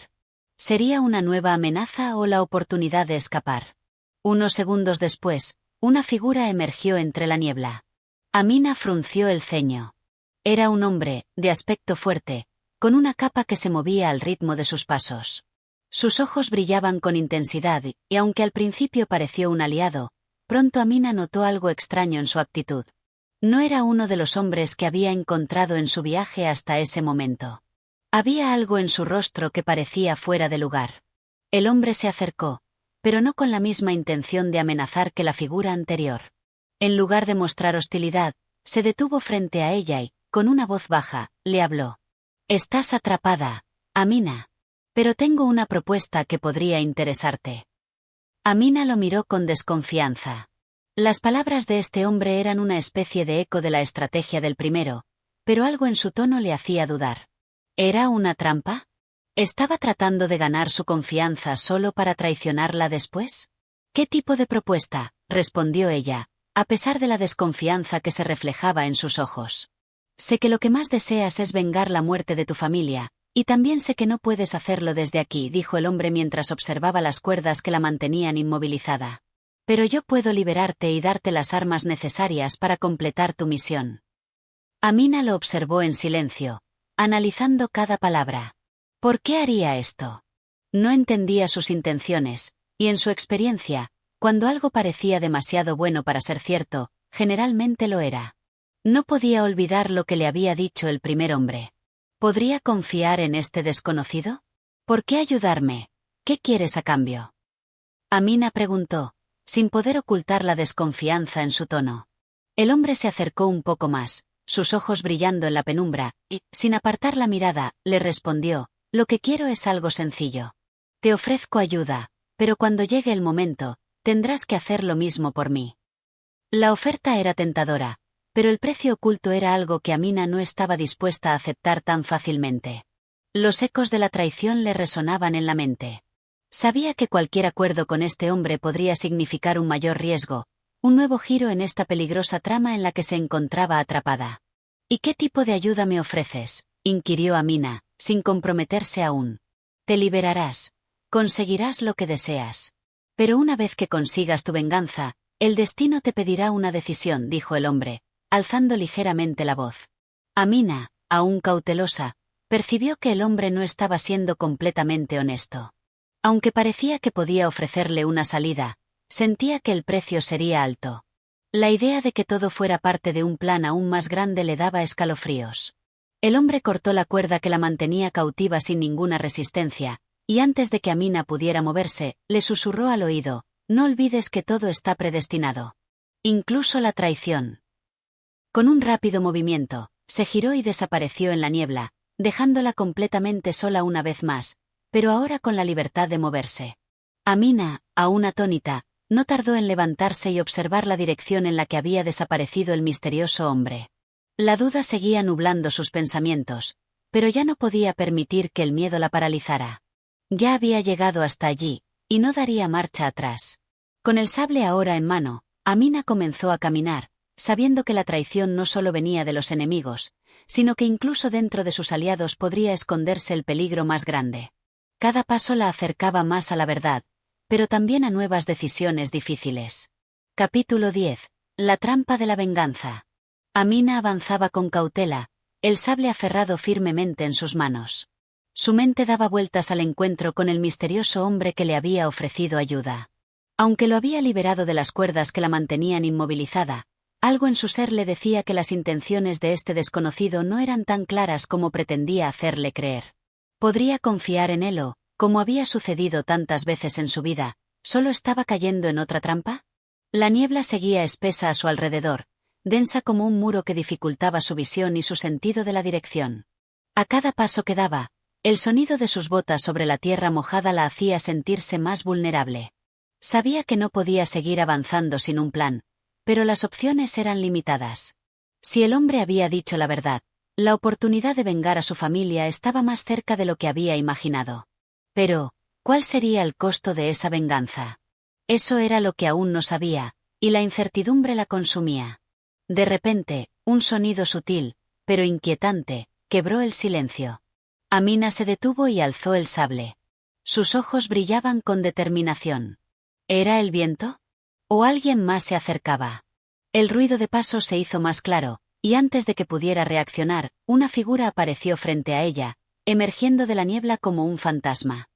¿Sería una nueva amenaza o la oportunidad de escapar? Unos segundos después, una figura emergió entre la niebla. Amina frunció el ceño. Era un hombre, de aspecto fuerte, con una capa que se movía al ritmo de sus pasos. Sus ojos brillaban con intensidad y aunque al principio pareció un aliado, pronto Amina notó algo extraño en su actitud. No era uno de los hombres que había encontrado en su viaje hasta ese momento. Había algo en su rostro que parecía fuera de lugar. El hombre se acercó, pero no con la misma intención de amenazar que la figura anterior. En lugar de mostrar hostilidad, se detuvo frente a ella y, con una voz baja, le habló. «Estás atrapada, Amina. Pero tengo una propuesta que podría interesarte». Amina lo miró con desconfianza. Las palabras de este hombre eran una especie de eco de la estrategia del primero, pero algo en su tono le hacía dudar. ¿Era una trampa? ¿Estaba tratando de ganar su confianza solo para traicionarla después? ¿Qué tipo de propuesta?, respondió ella, a pesar de la desconfianza que se reflejaba en sus ojos. Sé que lo que más deseas es vengar la muerte de tu familia, y también sé que no puedes hacerlo desde aquí, dijo el hombre mientras observaba las cuerdas que la mantenían inmovilizada. Pero yo puedo liberarte y darte las armas necesarias para completar tu misión. Amina lo observó en silencio, analizando cada palabra. ¿Por qué haría esto? No entendía sus intenciones, y en su experiencia, cuando algo parecía demasiado bueno para ser cierto, generalmente lo era. No podía olvidar lo que le había dicho el primer hombre. ¿Podría confiar en este desconocido? ¿Por qué ayudarme? ¿Qué quieres a cambio? Amina preguntó, sin poder ocultar la desconfianza en su tono. El hombre se acercó un poco más, sus ojos brillando en la penumbra, y, sin apartar la mirada, le respondió, «Lo que quiero es algo sencillo. Te ofrezco ayuda, pero cuando llegue el momento, tendrás que hacer lo mismo por mí». La oferta era tentadora, pero el precio oculto era algo que Amina no estaba dispuesta a aceptar tan fácilmente. Los ecos de la traición le resonaban en la mente. Sabía que cualquier acuerdo con este hombre podría significar un mayor riesgo, un nuevo giro en esta peligrosa trama en la que se encontraba atrapada. ¿Y qué tipo de ayuda me ofreces?, inquirió Amina, sin comprometerse aún. Te liberarás, conseguirás lo que deseas. Pero una vez que consigas tu venganza, el destino te pedirá una decisión, dijo el hombre, alzando ligeramente la voz. Amina, aún cautelosa, percibió que el hombre no estaba siendo completamente honesto. Aunque parecía que podía ofrecerle una salida, sentía que el precio sería alto. La idea de que todo fuera parte de un plan aún más grande le daba escalofríos. El hombre cortó la cuerda que la mantenía cautiva sin ninguna resistencia, y antes de que Amina pudiera moverse, le susurró al oído, «No olvides que todo está predestinado. Incluso la traición». Con un rápido movimiento, se giró y desapareció en la niebla, dejándola completamente sola una vez más, pero ahora con la libertad de moverse. Amina, aún atónita, no tardó en levantarse y observar la dirección en la que había desaparecido el misterioso hombre. La duda seguía nublando sus pensamientos, pero ya no podía permitir que el miedo la paralizara. Ya había llegado hasta allí, y no daría marcha atrás. Con el sable ahora en mano, Amina comenzó a caminar, sabiendo que la traición no solo venía de los enemigos, sino que incluso dentro de sus aliados podría esconderse el peligro más grande. Cada paso la acercaba más a la verdad, pero también a nuevas decisiones difíciles. Capítulo 10. La trampa de la venganza. Amina avanzaba con cautela, el sable aferrado firmemente en sus manos. Su mente daba vueltas al encuentro con el misterioso hombre que le había ofrecido ayuda. Aunque lo había liberado de las cuerdas que la mantenían inmovilizada, algo en su ser le decía que las intenciones de este desconocido no eran tan claras como pretendía hacerle creer. ¿Podría confiar en él o, como había sucedido tantas veces en su vida, solo estaba cayendo en otra trampa? La niebla seguía espesa a su alrededor, densa como un muro que dificultaba su visión y su sentido de la dirección. A cada paso que daba, el sonido de sus botas sobre la tierra mojada la hacía sentirse más vulnerable. Sabía que no podía seguir avanzando sin un plan, pero las opciones eran limitadas. Si el hombre había dicho la verdad, la oportunidad de vengar a su familia estaba más cerca de lo que había imaginado. Pero, ¿cuál sería el costo de esa venganza? Eso era lo que aún no sabía, y la incertidumbre la consumía. De repente, un sonido sutil, pero inquietante, quebró el silencio. Amina se detuvo y alzó el sable. Sus ojos brillaban con determinación. ¿Era el viento? ¿O alguien más se acercaba? El ruido de pasos se hizo más claro, y antes de que pudiera reaccionar, una figura apareció frente a ella, emergiendo de la niebla como un fantasma.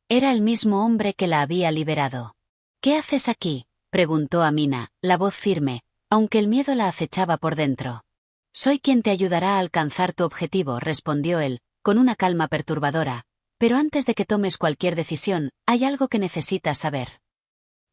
Era el mismo hombre que la había liberado. ¿Qué haces aquí?, preguntó Amina, la voz firme, aunque el miedo la acechaba por dentro. Soy quien te ayudará a alcanzar tu objetivo, respondió él, con una calma perturbadora, pero antes de que tomes cualquier decisión, hay algo que necesitas saber.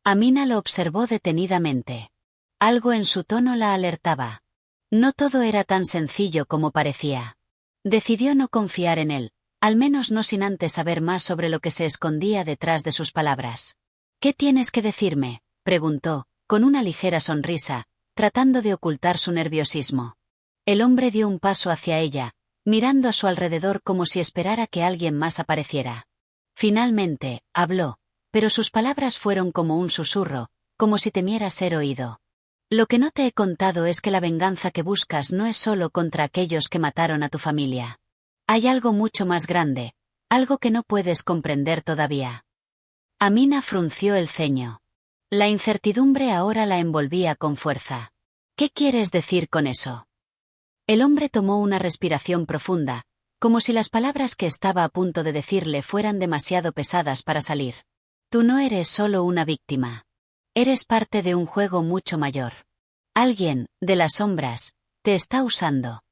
Amina lo observó detenidamente. Algo en su tono la alertaba. No todo era tan sencillo como parecía. Decidió no confiar en él, al menos no sin antes saber más sobre lo que se escondía detrás de sus palabras. ¿Qué tienes que decirme?, preguntó, con una ligera sonrisa, tratando de ocultar su nerviosismo. El hombre dio un paso hacia ella, mirando a su alrededor como si esperara que alguien más apareciera. Finalmente, habló, pero sus palabras fueron como un susurro, como si temiera ser oído. Lo que no te he contado es que la venganza que buscas no es solo contra aquellos que mataron a tu familia. Hay algo mucho más grande, algo que no puedes comprender todavía. Amina frunció el ceño. La incertidumbre ahora la envolvía con fuerza. ¿Qué quieres decir con eso? El hombre tomó una respiración profunda, como si las palabras que estaba a punto de decirle fueran demasiado pesadas para salir. Tú no eres solo una víctima. Eres parte de un juego mucho mayor. Alguien, de las sombras, te está usando.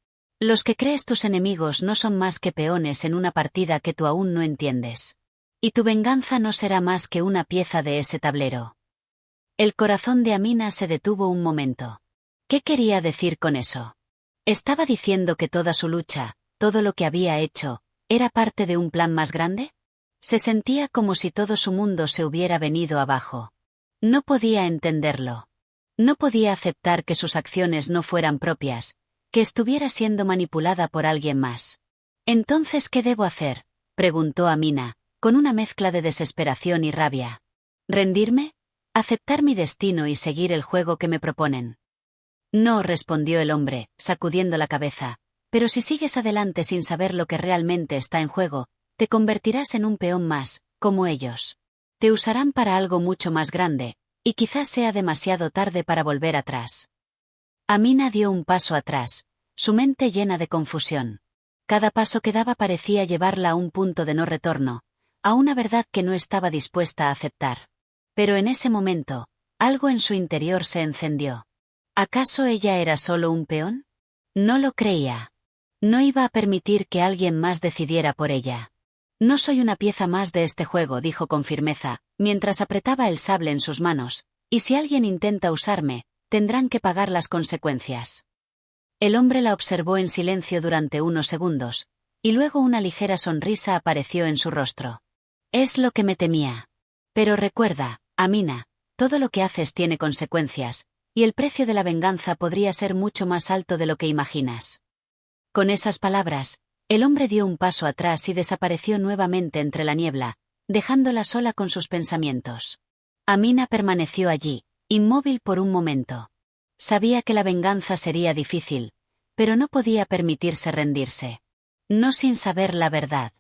Los que crees tus enemigos no son más que peones en una partida que tú aún no entiendes. Y tu venganza no será más que una pieza de ese tablero. El corazón de Amina se detuvo un momento. ¿Qué quería decir con eso? ¿Estaba diciendo que toda su lucha, todo lo que había hecho, era parte de un plan más grande? Se sentía como si todo su mundo se hubiera venido abajo. No podía entenderlo. No podía aceptar que sus acciones no fueran propias, que estuviera siendo manipulada por alguien más. ¿Entonces qué debo hacer?, preguntó Amina, con una mezcla de desesperación y rabia. ¿Rendirme? ¿Aceptar mi destino y seguir el juego que me proponen? No, respondió el hombre, sacudiendo la cabeza, pero si sigues adelante sin saber lo que realmente está en juego, te convertirás en un peón más, como ellos. Te usarán para algo mucho más grande, y quizás sea demasiado tarde para volver atrás. Amina dio un paso atrás, su mente llena de confusión. Cada paso que daba parecía llevarla a un punto de no retorno, a una verdad que no estaba dispuesta a aceptar. Pero en ese momento, algo en su interior se encendió. ¿Acaso ella era solo un peón? No lo creía. No iba a permitir que alguien más decidiera por ella. No soy una pieza más de este juego, dijo con firmeza, mientras apretaba el sable en sus manos, y si alguien intenta usarme, tendrán que pagar las consecuencias. El hombre la observó en silencio durante unos segundos, y luego una ligera sonrisa apareció en su rostro. Es lo que me temía. Pero recuerda, Amina, todo lo que haces tiene consecuencias, y el precio de la venganza podría ser mucho más alto de lo que imaginas. Con esas palabras, El hombre dio un paso atrás y desapareció nuevamente entre la niebla, dejándola sola con sus pensamientos. Amina permaneció allí, inmóvil por un momento. Sabía que la venganza sería difícil, pero no podía permitirse rendirse. No sin saber la verdad.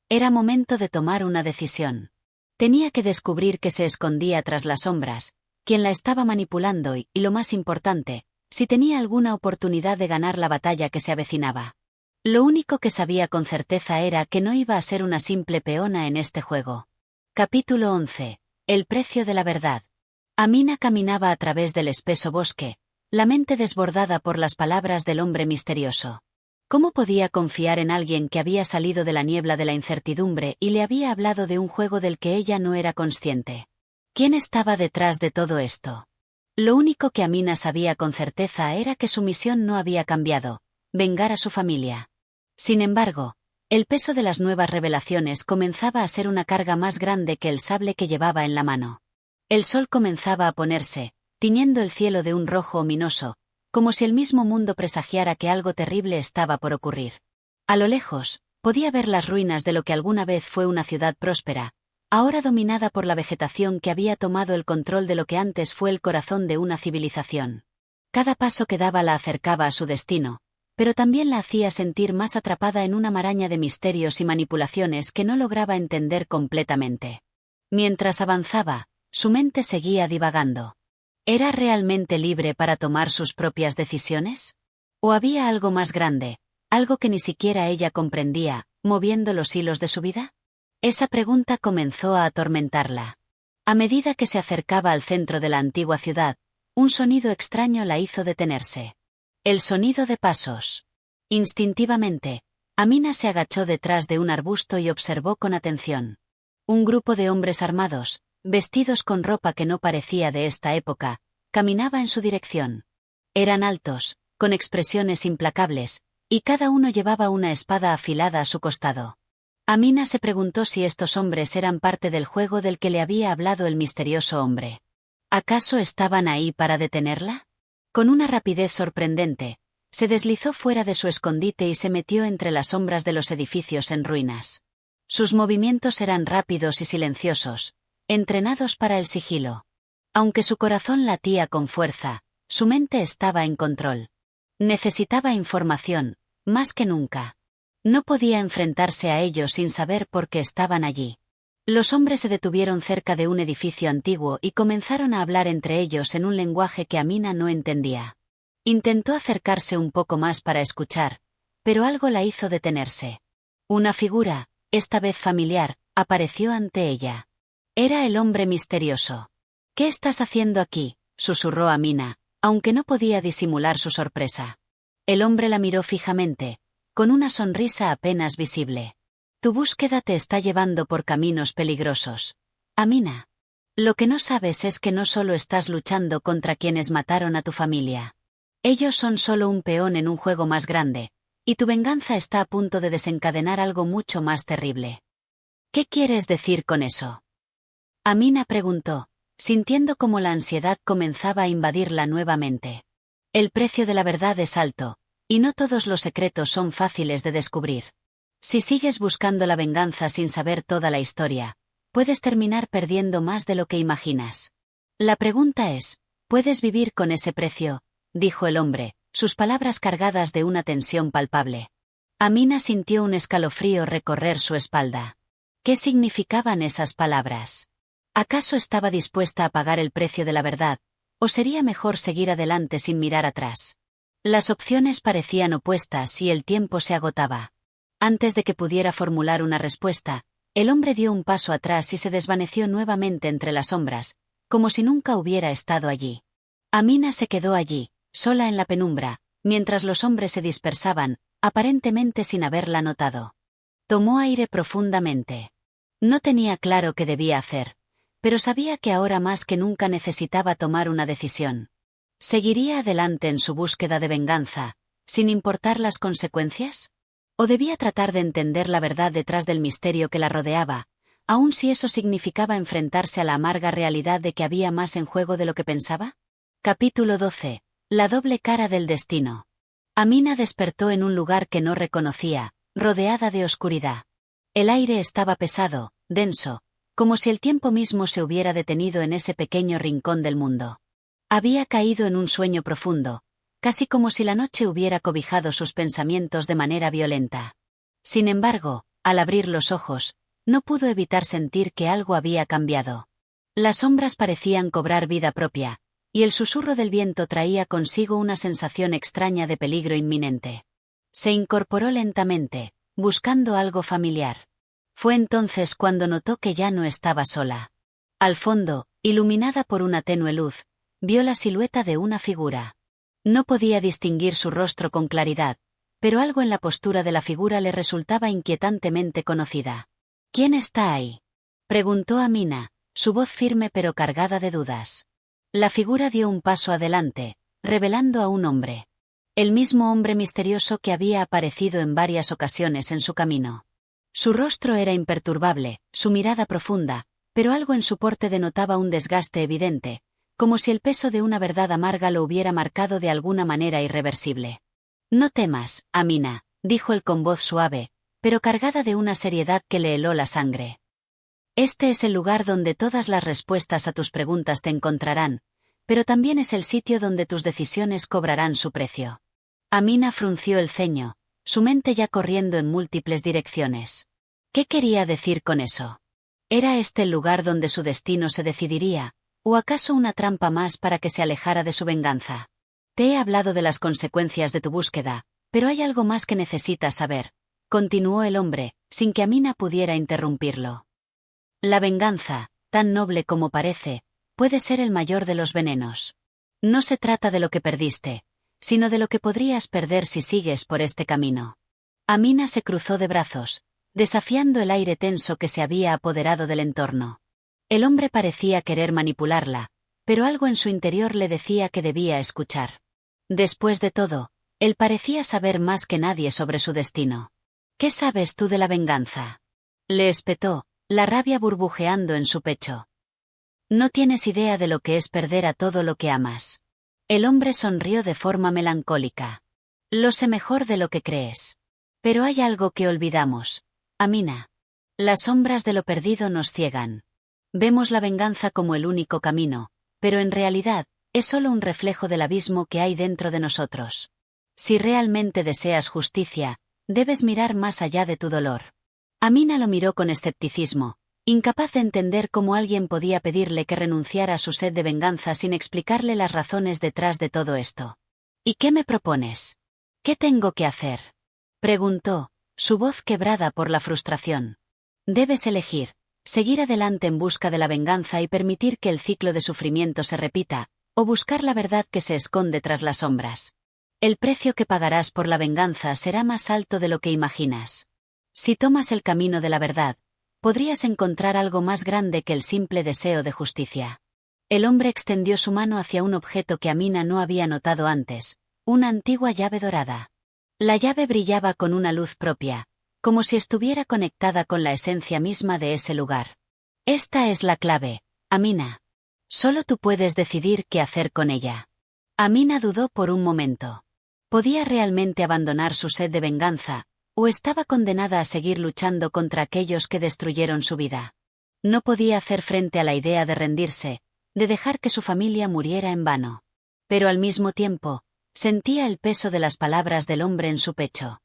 Era momento de tomar una decisión. Tenía que descubrir que se escondía tras las sombras, quién la estaba manipulando y, lo más importante, si tenía alguna oportunidad de ganar la batalla que se avecinaba. Lo único que sabía con certeza era que no iba a ser una simple peona en este juego. Capítulo 11. El precio de la verdad. Amina caminaba a través del espeso bosque, la mente desbordada por las palabras del hombre misterioso. ¿Cómo podía confiar en alguien que había salido de la niebla de la incertidumbre y le había hablado de un juego del que ella no era consciente? ¿Quién estaba detrás de todo esto? Lo único que Amina sabía con certeza era que su misión no había cambiado: vengar a su familia. Sin embargo, el peso de las nuevas revelaciones comenzaba a ser una carga más grande que el sable que llevaba en la mano. El sol comenzaba a ponerse, tiñendo el cielo de un rojo ominoso, como si el mismo mundo presagiara que algo terrible estaba por ocurrir. A lo lejos, podía ver las ruinas de lo que alguna vez fue una ciudad próspera, ahora dominada por la vegetación que había tomado el control de lo que antes fue el corazón de una civilización. Cada paso que daba la acercaba a su destino, pero también la hacía sentir más atrapada en una maraña de misterios y manipulaciones que no lograba entender completamente. Mientras avanzaba, su mente seguía divagando. ¿Era realmente libre para tomar sus propias decisiones? ¿O había algo más grande, algo que ni siquiera ella comprendía, moviendo los hilos de su vida? Esa pregunta comenzó a atormentarla. A medida que se acercaba al centro de la antigua ciudad, un sonido extraño la hizo detenerse. El sonido de pasos. Instintivamente, Amina se agachó detrás de un arbusto y observó con atención. Un grupo de hombres armados, vestidos con ropa que no parecía de esta época, caminaba en su dirección. Eran altos, con expresiones implacables, y cada uno llevaba una espada afilada a su costado. Amina se preguntó si estos hombres eran parte del juego del que le había hablado el misterioso hombre. ¿Acaso estaban ahí para detenerla? Con una rapidez sorprendente, se deslizó fuera de su escondite y se metió entre las sombras de los edificios en ruinas. Sus movimientos eran rápidos y silenciosos, entrenados para el sigilo. Aunque su corazón latía con fuerza, su mente estaba en control. Necesitaba información, más que nunca. No podía enfrentarse a ellos sin saber por qué estaban allí. Los hombres se detuvieron cerca de un edificio antiguo y comenzaron a hablar entre ellos en un lenguaje que Amina no entendía. Intentó acercarse un poco más para escuchar, pero algo la hizo detenerse. Una figura, esta vez familiar, apareció ante ella. Era el hombre misterioso. «¿Qué estás haciendo aquí?», susurró Amina, aunque no podía disimular su sorpresa. El hombre la miró fijamente, con una sonrisa apenas visible. «Tu búsqueda te está llevando por caminos peligrosos, Amina. Lo que no sabes es que no solo estás luchando contra quienes mataron a tu familia. Ellos son solo un peón en un juego más grande, y tu venganza está a punto de desencadenar algo mucho más terrible». «¿Qué quieres decir con eso?», Amina preguntó, sintiendo como la ansiedad comenzaba a invadirla nuevamente. El precio de la verdad es alto, y no todos los secretos son fáciles de descubrir. Si sigues buscando la venganza sin saber toda la historia, puedes terminar perdiendo más de lo que imaginas. La pregunta es, ¿puedes vivir con ese precio?, dijo el hombre, sus palabras cargadas de una tensión palpable. Amina sintió un escalofrío recorrer su espalda. ¿Qué significaban esas palabras? ¿Acaso estaba dispuesta a pagar el precio de la verdad, o sería mejor seguir adelante sin mirar atrás? Las opciones parecían opuestas y el tiempo se agotaba. Antes de que pudiera formular una respuesta, el hombre dio un paso atrás y se desvaneció nuevamente entre las sombras, como si nunca hubiera estado allí. Amina se quedó allí, sola en la penumbra, mientras los hombres se dispersaban, aparentemente sin haberla notado. Tomó aire profundamente. No tenía claro qué debía hacer, pero sabía que ahora más que nunca necesitaba tomar una decisión. ¿Seguiría adelante en su búsqueda de venganza, sin importar las consecuencias? ¿O debía tratar de entender la verdad detrás del misterio que la rodeaba, aun si eso significaba enfrentarse a la amarga realidad de que había más en juego de lo que pensaba? Capítulo 12. La doble cara del destino. Amina despertó en un lugar que no reconocía, rodeada de oscuridad. El aire estaba pesado, denso, como si el tiempo mismo se hubiera detenido en ese pequeño rincón del mundo. Había caído en un sueño profundo, casi como si la noche hubiera cobijado sus pensamientos de manera violenta. Sin embargo, al abrir los ojos, no pudo evitar sentir que algo había cambiado. Las sombras parecían cobrar vida propia, y el susurro del viento traía consigo una sensación extraña de peligro inminente. Se incorporó lentamente, buscando algo familiar. Fue entonces cuando notó que ya no estaba sola. Al fondo, iluminada por una tenue luz, vio la silueta de una figura. No podía distinguir su rostro con claridad, pero algo en la postura de la figura le resultaba inquietantemente conocida. «¿Quién está ahí?», preguntó Amina, su voz firme pero cargada de dudas. La figura dio un paso adelante, revelando a un hombre. El mismo hombre misterioso que había aparecido en varias ocasiones en su camino. Su rostro era imperturbable, su mirada profunda, pero algo en su porte denotaba un desgaste evidente, como si el peso de una verdad amarga lo hubiera marcado de alguna manera irreversible. «No temas, Amina», dijo él con voz suave, pero cargada de una seriedad que le heló la sangre. «Este es el lugar donde todas las respuestas a tus preguntas te encontrarán, pero también es el sitio donde tus decisiones cobrarán su precio». Amina frunció el ceño, su mente ya corriendo en múltiples direcciones. ¿Qué quería decir con eso? ¿Era este el lugar donde su destino se decidiría, o acaso una trampa más para que se alejara de su venganza? «Te he hablado de las consecuencias de tu búsqueda, pero hay algo más que necesitas saber», continuó el hombre, sin que Amina pudiera interrumpirlo. «La venganza, tan noble como parece, puede ser el mayor de los venenos. No se trata de lo que perdiste, sino de lo que podrías perder si sigues por este camino». Amina se cruzó de brazos, desafiando el aire tenso que se había apoderado del entorno. El hombre parecía querer manipularla, pero algo en su interior le decía que debía escuchar. Después de todo, él parecía saber más que nadie sobre su destino. «¿Qué sabes tú de la venganza?», le espetó, la rabia burbujeando en su pecho. «No tienes idea de lo que es perder a todo lo que amas». El hombre sonrió de forma melancólica. «Lo sé mejor de lo que crees. Pero hay algo que olvidamos, Amina. Las sombras de lo perdido nos ciegan. Vemos la venganza como el único camino, pero en realidad, es solo un reflejo del abismo que hay dentro de nosotros. Si realmente deseas justicia, debes mirar más allá de tu dolor». Amina lo miró con escepticismo, incapaz de entender cómo alguien podía pedirle que renunciara a su sed de venganza sin explicarle las razones detrás de todo esto. «¿Y qué me propones? ¿Qué tengo que hacer?», preguntó, su voz quebrada por la frustración. «Debes elegir, seguir adelante en busca de la venganza y permitir que el ciclo de sufrimiento se repita, o buscar la verdad que se esconde tras las sombras. El precio que pagarás por la venganza será más alto de lo que imaginas. Si tomas el camino de la verdad, podrías encontrar algo más grande que el simple deseo de justicia». El hombre extendió su mano hacia un objeto que Amina no había notado antes, una antigua llave dorada. La llave brillaba con una luz propia, como si estuviera conectada con la esencia misma de ese lugar. «Esta es la clave, Amina. Solo tú puedes decidir qué hacer con ella». Amina dudó por un momento. ¿Podía realmente abandonar su sed de venganza, o estaba condenada a seguir luchando contra aquellos que destruyeron su vida? No podía hacer frente a la idea de rendirse, de dejar que su familia muriera en vano. Pero al mismo tiempo, sentía el peso de las palabras del hombre en su pecho.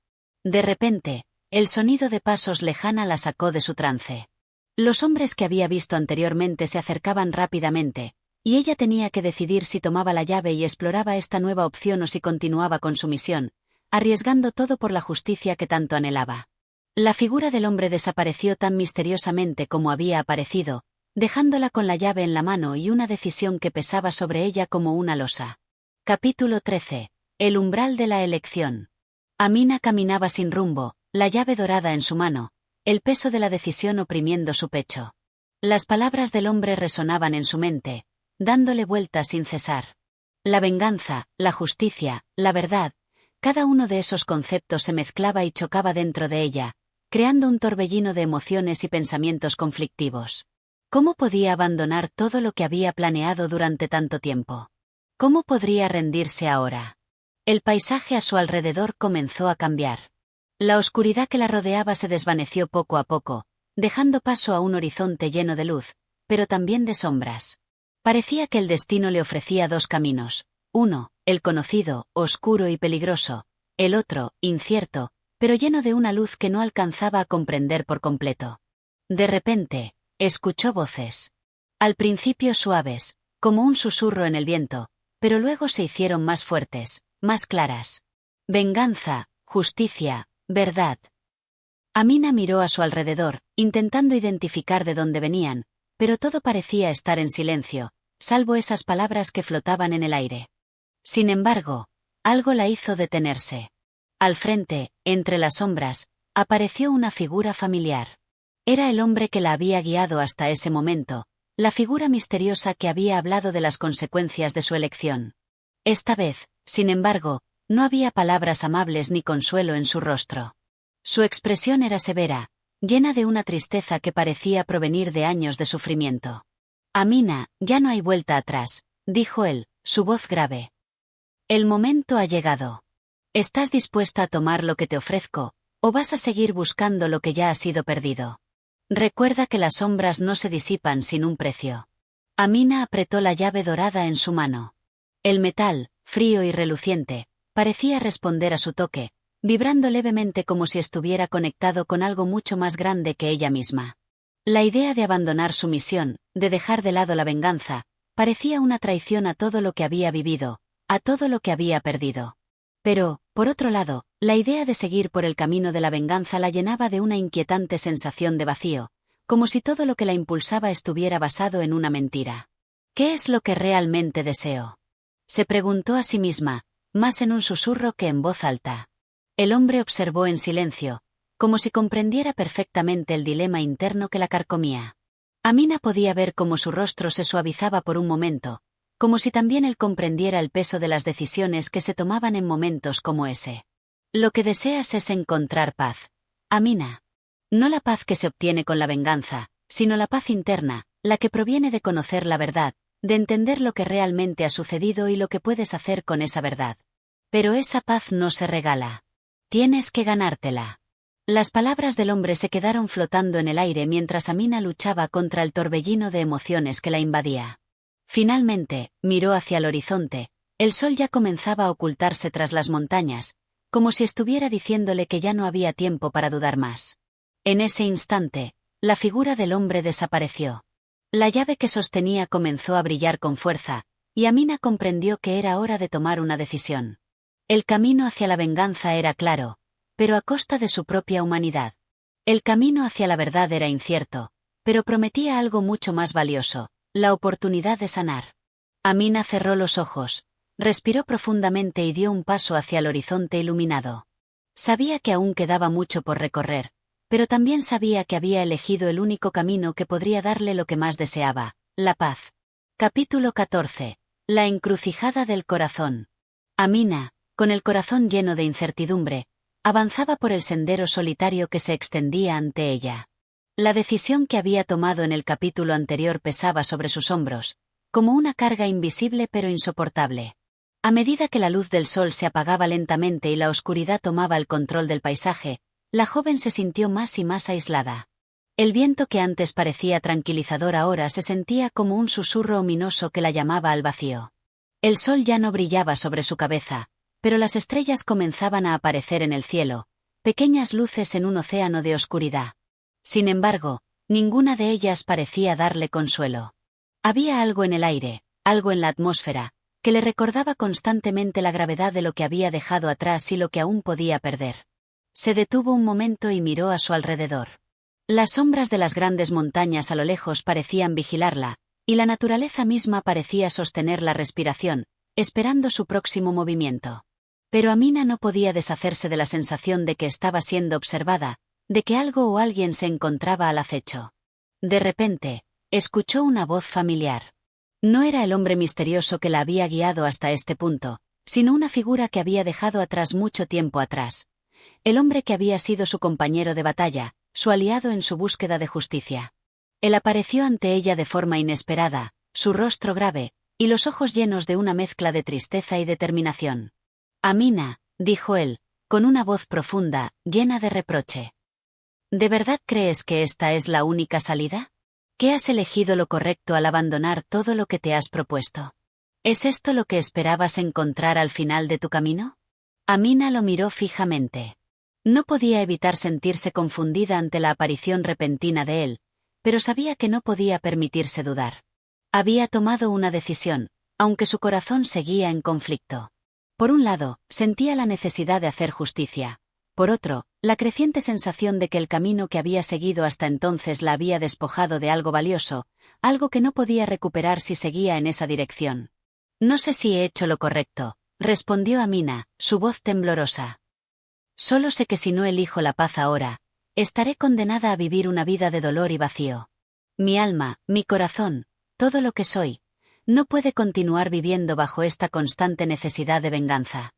De repente, el sonido de pasos lejana la sacó de su trance. Los hombres que había visto anteriormente se acercaban rápidamente, y ella tenía que decidir si tomaba la llave y exploraba esta nueva opción o si continuaba con su misión, arriesgando todo por la justicia que tanto anhelaba. La figura del hombre desapareció tan misteriosamente como había aparecido, dejándola con la llave en la mano y una decisión que pesaba sobre ella como una losa. Capítulo 13. El umbral de la elección. Amina caminaba sin rumbo, la llave dorada en su mano, el peso de la decisión oprimiendo su pecho. Las palabras del hombre resonaban en su mente, dándole vueltas sin cesar. La venganza, la justicia, la verdad, cada uno de esos conceptos se mezclaba y chocaba dentro de ella, creando un torbellino de emociones y pensamientos conflictivos. ¿Cómo podía abandonar todo lo que había planeado durante tanto tiempo? ¿Cómo podría rendirse ahora? El paisaje a su alrededor comenzó a cambiar. La oscuridad que la rodeaba se desvaneció poco a poco, dejando paso a un horizonte lleno de luz, pero también de sombras. Parecía que el destino le ofrecía dos caminos: uno, el conocido, oscuro y peligroso; el otro, incierto, pero lleno de una luz que no alcanzaba a comprender por completo. De repente, escuchó voces. Al principio suaves, como un susurro en el viento, pero luego se hicieron más fuertes, más claras. Venganza, justicia, verdad. Amina miró a su alrededor, intentando identificar de dónde venían, pero todo parecía estar en silencio, salvo esas palabras que flotaban en el aire. Sin embargo, algo la hizo detenerse. Al frente, entre las sombras, apareció una figura familiar. Era el hombre que la había guiado hasta ese momento, la figura misteriosa que había hablado de las consecuencias de su elección. Esta vez, sin embargo, no había palabras amables ni consuelo en su rostro. Su expresión era severa, llena de una tristeza que parecía provenir de años de sufrimiento. Amina, ya no hay vuelta atrás, dijo él, su voz grave. El momento ha llegado. ¿Estás dispuesta a tomar lo que te ofrezco, o vas a seguir buscando lo que ya ha sido perdido? Recuerda que las sombras no se disipan sin un precio. Amina apretó la llave dorada en su mano. El metal, frío y reluciente, parecía responder a su toque, vibrando levemente como si estuviera conectado con algo mucho más grande que ella misma. La idea de abandonar su misión, de dejar de lado la venganza, parecía una traición a todo lo que había vivido, a todo lo que había perdido. Pero, por otro lado, la idea de seguir por el camino de la venganza la llenaba de una inquietante sensación de vacío, como si todo lo que la impulsaba estuviera basado en una mentira. ¿Qué es lo que realmente deseo?, se preguntó a sí misma, más en un susurro que en voz alta. El hombre observó en silencio, como si comprendiera perfectamente el dilema interno que la carcomía. Amina podía ver cómo su rostro se suavizaba por un momento, como si también él comprendiera el peso de las decisiones que se tomaban en momentos como ese. Lo que deseas es encontrar paz, Amina. No la paz que se obtiene con la venganza, sino la paz interna, la que proviene de conocer la verdad, de entender lo que realmente ha sucedido y lo que puedes hacer con esa verdad. Pero esa paz no se regala. Tienes que ganártela. Las palabras del hombre se quedaron flotando en el aire mientras Amina luchaba contra el torbellino de emociones que la invadía. Finalmente, miró hacia el horizonte. El sol ya comenzaba a ocultarse tras las montañas, como si estuviera diciéndole que ya no había tiempo para dudar más. En ese instante, la figura del hombre desapareció. La llave que sostenía comenzó a brillar con fuerza, y Amina comprendió que era hora de tomar una decisión. El camino hacia la venganza era claro, pero a costa de su propia humanidad. El camino hacia la verdad era incierto, pero prometía algo mucho más valioso: la oportunidad de sanar. Amina cerró los ojos, respiró profundamente y dio un paso hacia el horizonte iluminado. Sabía que aún quedaba mucho por recorrer, pero también sabía que había elegido el único camino que podría darle lo que más deseaba: la paz. Capítulo 14. La encrucijada del corazón. Amina, con el corazón lleno de incertidumbre, avanzaba por el sendero solitario que se extendía ante ella. La decisión que había tomado en el capítulo anterior pesaba sobre sus hombros, como una carga invisible pero insoportable. A medida que la luz del sol se apagaba lentamente y la oscuridad tomaba el control del paisaje, la joven se sintió más y más aislada. El viento que antes parecía tranquilizador ahora se sentía como un susurro ominoso que la llamaba al vacío. El sol ya no brillaba sobre su cabeza, pero las estrellas comenzaban a aparecer en el cielo, pequeñas luces en un océano de oscuridad. Sin embargo, ninguna de ellas parecía darle consuelo. Había algo en el aire, algo en la atmósfera, que le recordaba constantemente la gravedad de lo que había dejado atrás y lo que aún podía perder. Se detuvo un momento y miró a su alrededor. Las sombras de las grandes montañas a lo lejos parecían vigilarla, y la naturaleza misma parecía sostener la respiración, esperando su próximo movimiento. Pero Amina no podía deshacerse de la sensación de que estaba siendo observada, de que algo o alguien se encontraba al acecho. De repente, escuchó una voz familiar. No era el hombre misterioso que la había guiado hasta este punto, sino una figura que había dejado atrás mucho tiempo atrás. El hombre que había sido su compañero de batalla, su aliado en su búsqueda de justicia. Él apareció ante ella de forma inesperada, su rostro grave, y los ojos llenos de una mezcla de tristeza y determinación. «Amina», dijo él, con una voz profunda, llena de reproche. ¿De verdad crees que esta es la única salida? ¿Que has elegido lo correcto al abandonar todo lo que te has propuesto? ¿Es esto lo que esperabas encontrar al final de tu camino? Amina lo miró fijamente. No podía evitar sentirse confundida ante la aparición repentina de él, pero sabía que no podía permitirse dudar. Había tomado una decisión, aunque su corazón seguía en conflicto. Por un lado, sentía la necesidad de hacer justicia. Por otro, la creciente sensación de que el camino que había seguido hasta entonces la había despojado de algo valioso, algo que no podía recuperar si seguía en esa dirección. No sé si he hecho lo correcto, respondió Amina, su voz temblorosa. Solo sé que si no elijo la paz ahora, estaré condenada a vivir una vida de dolor y vacío. Mi alma, mi corazón, todo lo que soy, no puede continuar viviendo bajo esta constante necesidad de venganza.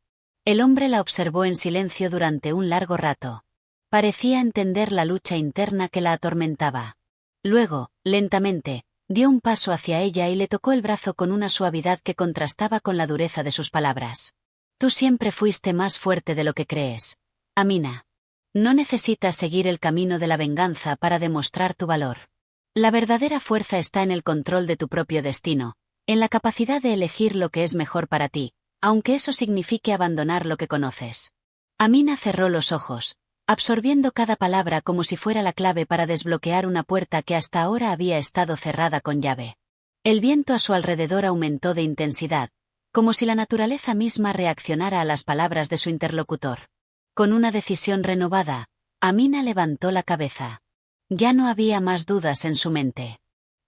El hombre la observó en silencio durante un largo rato. Parecía entender la lucha interna que la atormentaba. Luego, lentamente, dio un paso hacia ella y le tocó el brazo con una suavidad que contrastaba con la dureza de sus palabras. Tú siempre fuiste más fuerte de lo que crees, Amina. No necesitas seguir el camino de la venganza para demostrar tu valor. La verdadera fuerza está en el control de tu propio destino, en la capacidad de elegir lo que es mejor para ti, aunque eso signifique abandonar lo que conoces. Amina cerró los ojos, absorbiendo cada palabra como si fuera la clave para desbloquear una puerta que hasta ahora había estado cerrada con llave. El viento a su alrededor aumentó de intensidad, como si la naturaleza misma reaccionara a las palabras de su interlocutor. Con una decisión renovada, Amina levantó la cabeza. Ya no había más dudas en su mente.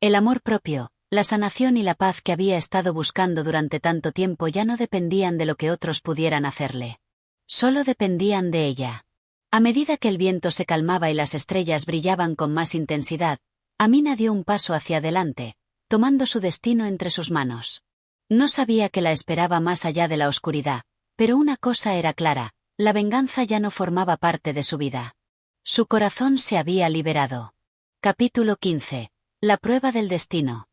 El amor propio, la sanación y la paz que había estado buscando durante tanto tiempo ya no dependían de lo que otros pudieran hacerle. Solo dependían de ella. A medida que el viento se calmaba y las estrellas brillaban con más intensidad, Amina dio un paso hacia adelante, tomando su destino entre sus manos. No sabía que la esperaba más allá de la oscuridad, pero una cosa era clara, la venganza ya no formaba parte de su vida. Su corazón se había liberado. Capítulo 15. La prueba del destino.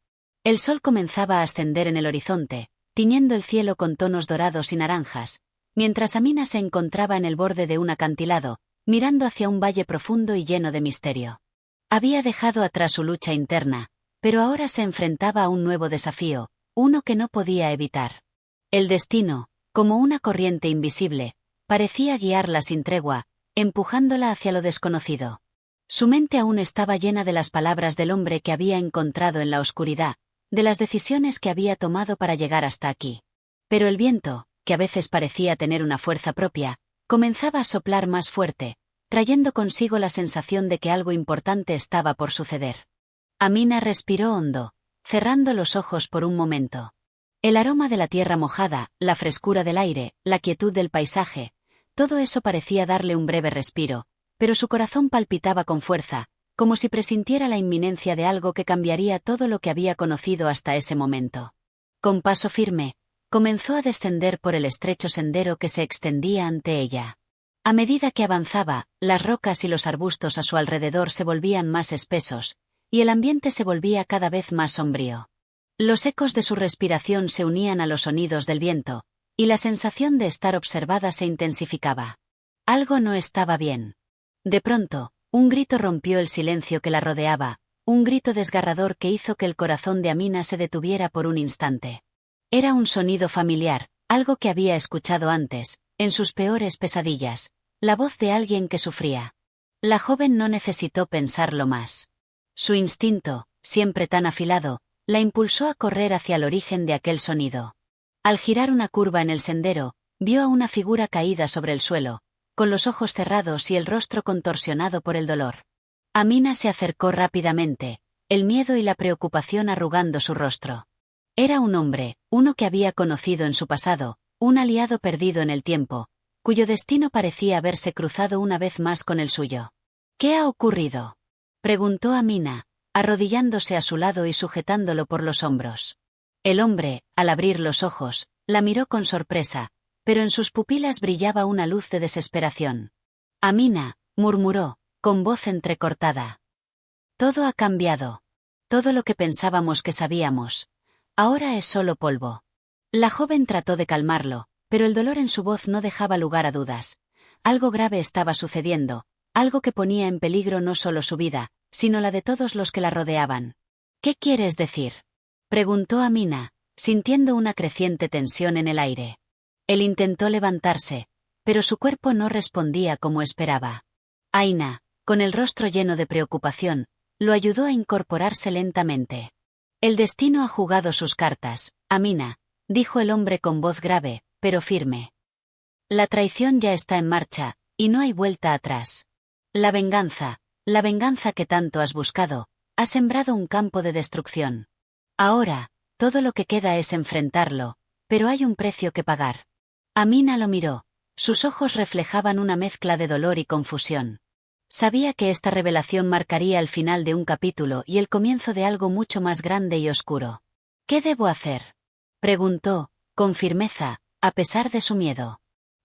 El sol comenzaba a ascender en el horizonte, tiñendo el cielo con tonos dorados y naranjas, mientras Amina se encontraba en el borde de un acantilado, mirando hacia un valle profundo y lleno de misterio. Había dejado atrás su lucha interna, pero ahora se enfrentaba a un nuevo desafío, uno que no podía evitar. El destino, como una corriente invisible, parecía guiarla sin tregua, empujándola hacia lo desconocido. Su mente aún estaba llena de las palabras del hombre que había encontrado en la oscuridad, de las decisiones que había tomado para llegar hasta aquí. Pero el viento, que a veces parecía tener una fuerza propia, comenzaba a soplar más fuerte, trayendo consigo la sensación de que algo importante estaba por suceder. Amina respiró hondo, cerrando los ojos por un momento. El aroma de la tierra mojada, la frescura del aire, la quietud del paisaje, todo eso parecía darle un breve respiro, pero su corazón palpitaba con fuerza, como si presintiera la inminencia de algo que cambiaría todo lo que había conocido hasta ese momento. Con paso firme, comenzó a descender por el estrecho sendero que se extendía ante ella. A medida que avanzaba, las rocas y los arbustos a su alrededor se volvían más espesos, y el ambiente se volvía cada vez más sombrío. Los ecos de su respiración se unían a los sonidos del viento, y la sensación de estar observada se intensificaba. Algo no estaba bien. De pronto, un grito rompió el silencio que la rodeaba, un grito desgarrador que hizo que el corazón de Amina se detuviera por un instante. Era un sonido familiar, algo que había escuchado antes, en sus peores pesadillas, la voz de alguien que sufría. La joven no necesitó pensarlo más. Su instinto, siempre tan afilado, la impulsó a correr hacia el origen de aquel sonido. Al girar una curva en el sendero, vio a una figura caída sobre el suelo, con los ojos cerrados y el rostro contorsionado por el dolor. Amina se acercó rápidamente, el miedo y la preocupación arrugando su rostro. Era un hombre, uno que había conocido en su pasado, un aliado perdido en el tiempo, cuyo destino parecía haberse cruzado una vez más con el suyo. ¿Qué ha ocurrido?, preguntó Amina, arrodillándose a su lado y sujetándolo por los hombros. El hombre, al abrir los ojos, la miró con sorpresa, pero en sus pupilas brillaba una luz de desesperación. Amina, murmuró, con voz entrecortada. Todo ha cambiado. Todo lo que pensábamos que sabíamos. Ahora es solo polvo. La joven trató de calmarlo, pero el dolor en su voz no dejaba lugar a dudas. algo grave estaba sucediendo, algo que ponía en peligro no solo su vida, sino la de todos los que la rodeaban. ¿Qué quieres decir?, preguntó Amina, sintiendo una creciente tensión en el aire. Él intentó levantarse, pero su cuerpo no respondía como esperaba. Aina, con el rostro lleno de preocupación, lo ayudó a incorporarse lentamente. El destino ha jugado sus cartas, Amina, dijo el hombre con voz grave, pero firme. La traición ya está en marcha, y no hay vuelta atrás. La venganza que tanto has buscado, ha sembrado un campo de destrucción. Ahora, todo lo que queda es enfrentarlo, pero hay un precio que pagar. Amina lo miró. Sus ojos reflejaban una mezcla de dolor y confusión. Sabía que esta revelación marcaría el final de un capítulo y el comienzo de algo mucho más grande y oscuro. ¿Qué debo hacer?, preguntó, con firmeza, a pesar de su miedo.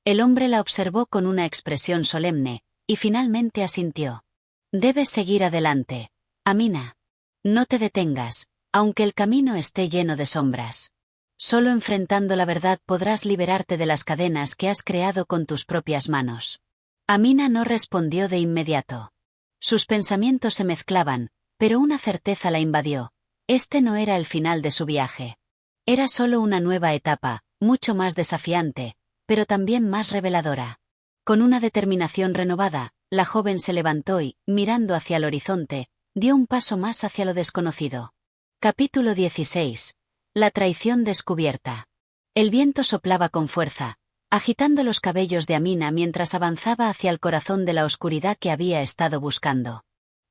El hombre la observó con una expresión solemne, y finalmente asintió. Debes seguir adelante, Amina. No te detengas, aunque el camino esté lleno de sombras. Solo enfrentando la verdad podrás liberarte de las cadenas que has creado con tus propias manos. Amina no respondió de inmediato. Sus pensamientos se mezclaban, pero una certeza la invadió. Este no era el final de su viaje. Era solo una nueva etapa, mucho más desafiante, pero también más reveladora. Con una determinación renovada, la joven se levantó y, mirando hacia el horizonte, dio un paso más hacia lo desconocido. Capítulo 16. La traición descubierta. El viento soplaba con fuerza, agitando los cabellos de Amina mientras avanzaba hacia el corazón de la oscuridad que había estado buscando.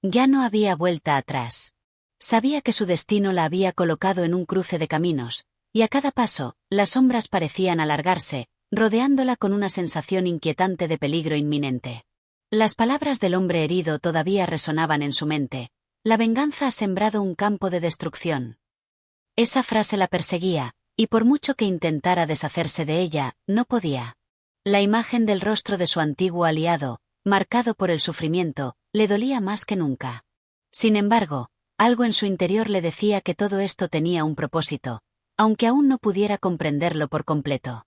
Ya no había vuelta atrás. Sabía que su destino la había colocado en un cruce de caminos, y a cada paso, las sombras parecían alargarse, rodeándola con una sensación inquietante de peligro inminente. Las palabras del hombre herido todavía resonaban en su mente. La venganza ha sembrado un campo de destrucción. Esa frase la perseguía, y por mucho que intentara deshacerse de ella, no podía. La imagen del rostro de su antiguo aliado, marcado por el sufrimiento, le dolía más que nunca. Sin embargo, algo en su interior le decía que todo esto tenía un propósito, aunque aún no pudiera comprenderlo por completo.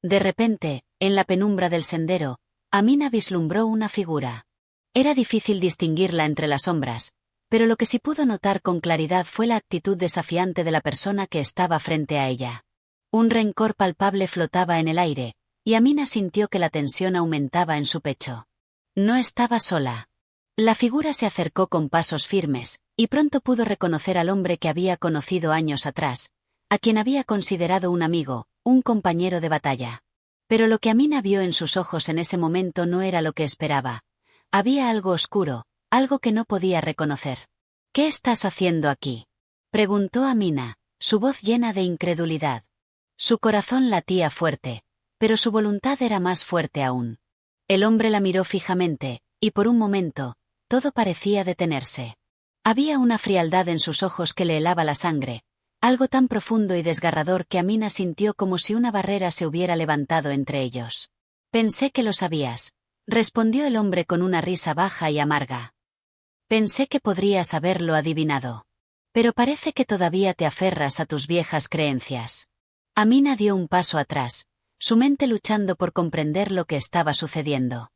De repente, en la penumbra del sendero, Amina vislumbró una figura. Era difícil distinguirla entre las sombras, pero lo que sí pudo notar con claridad fue la actitud desafiante de la persona que estaba frente a ella. Un rencor palpable flotaba en el aire, y Amina sintió que la tensión aumentaba en su pecho. No estaba sola. La figura se acercó con pasos firmes, y pronto pudo reconocer al hombre que había conocido años atrás, a quien había considerado un amigo, un compañero de batalla. Pero lo que Amina vio en sus ojos en ese momento no era lo que esperaba. Había algo oscuro, algo que no podía reconocer. ¿Qué estás haciendo aquí?, preguntó Amina, su voz llena de incredulidad. Su corazón latía fuerte, pero su voluntad era más fuerte aún. El hombre la miró fijamente, y por un momento, todo parecía detenerse. Había una frialdad en sus ojos que le helaba la sangre, algo tan profundo y desgarrador que Amina sintió como si una barrera se hubiera levantado entre ellos. Pensé que lo sabías, respondió el hombre con una risa baja y amarga. Pensé que podrías haberlo adivinado. Pero parece que todavía te aferras a tus viejas creencias. Amina dio un paso atrás, su mente luchando por comprender lo que estaba sucediendo.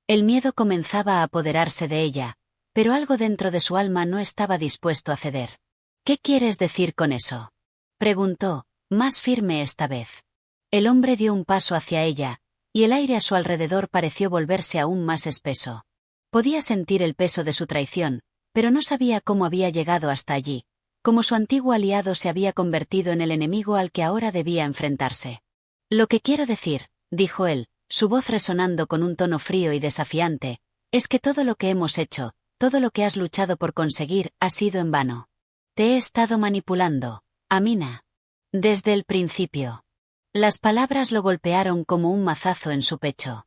El miedo comenzaba a apoderarse de ella, pero algo dentro de su alma no estaba dispuesto a ceder. ¿Qué quieres decir con eso?, preguntó, más firme esta vez. El hombre dio un paso hacia ella, y el aire a su alrededor pareció volverse aún más espeso. Podía sentir el peso de su traición, pero no sabía cómo había llegado hasta allí, cómo su antiguo aliado se había convertido en el enemigo al que ahora debía enfrentarse. Lo que quiero decir, dijo él, su voz resonando con un tono frío y desafiante, es que todo lo que hemos hecho, todo lo que has luchado por conseguir, ha sido en vano. Te he estado manipulando, Amina. Desde el principio. Las palabras lo golpearon como un mazazo en su pecho.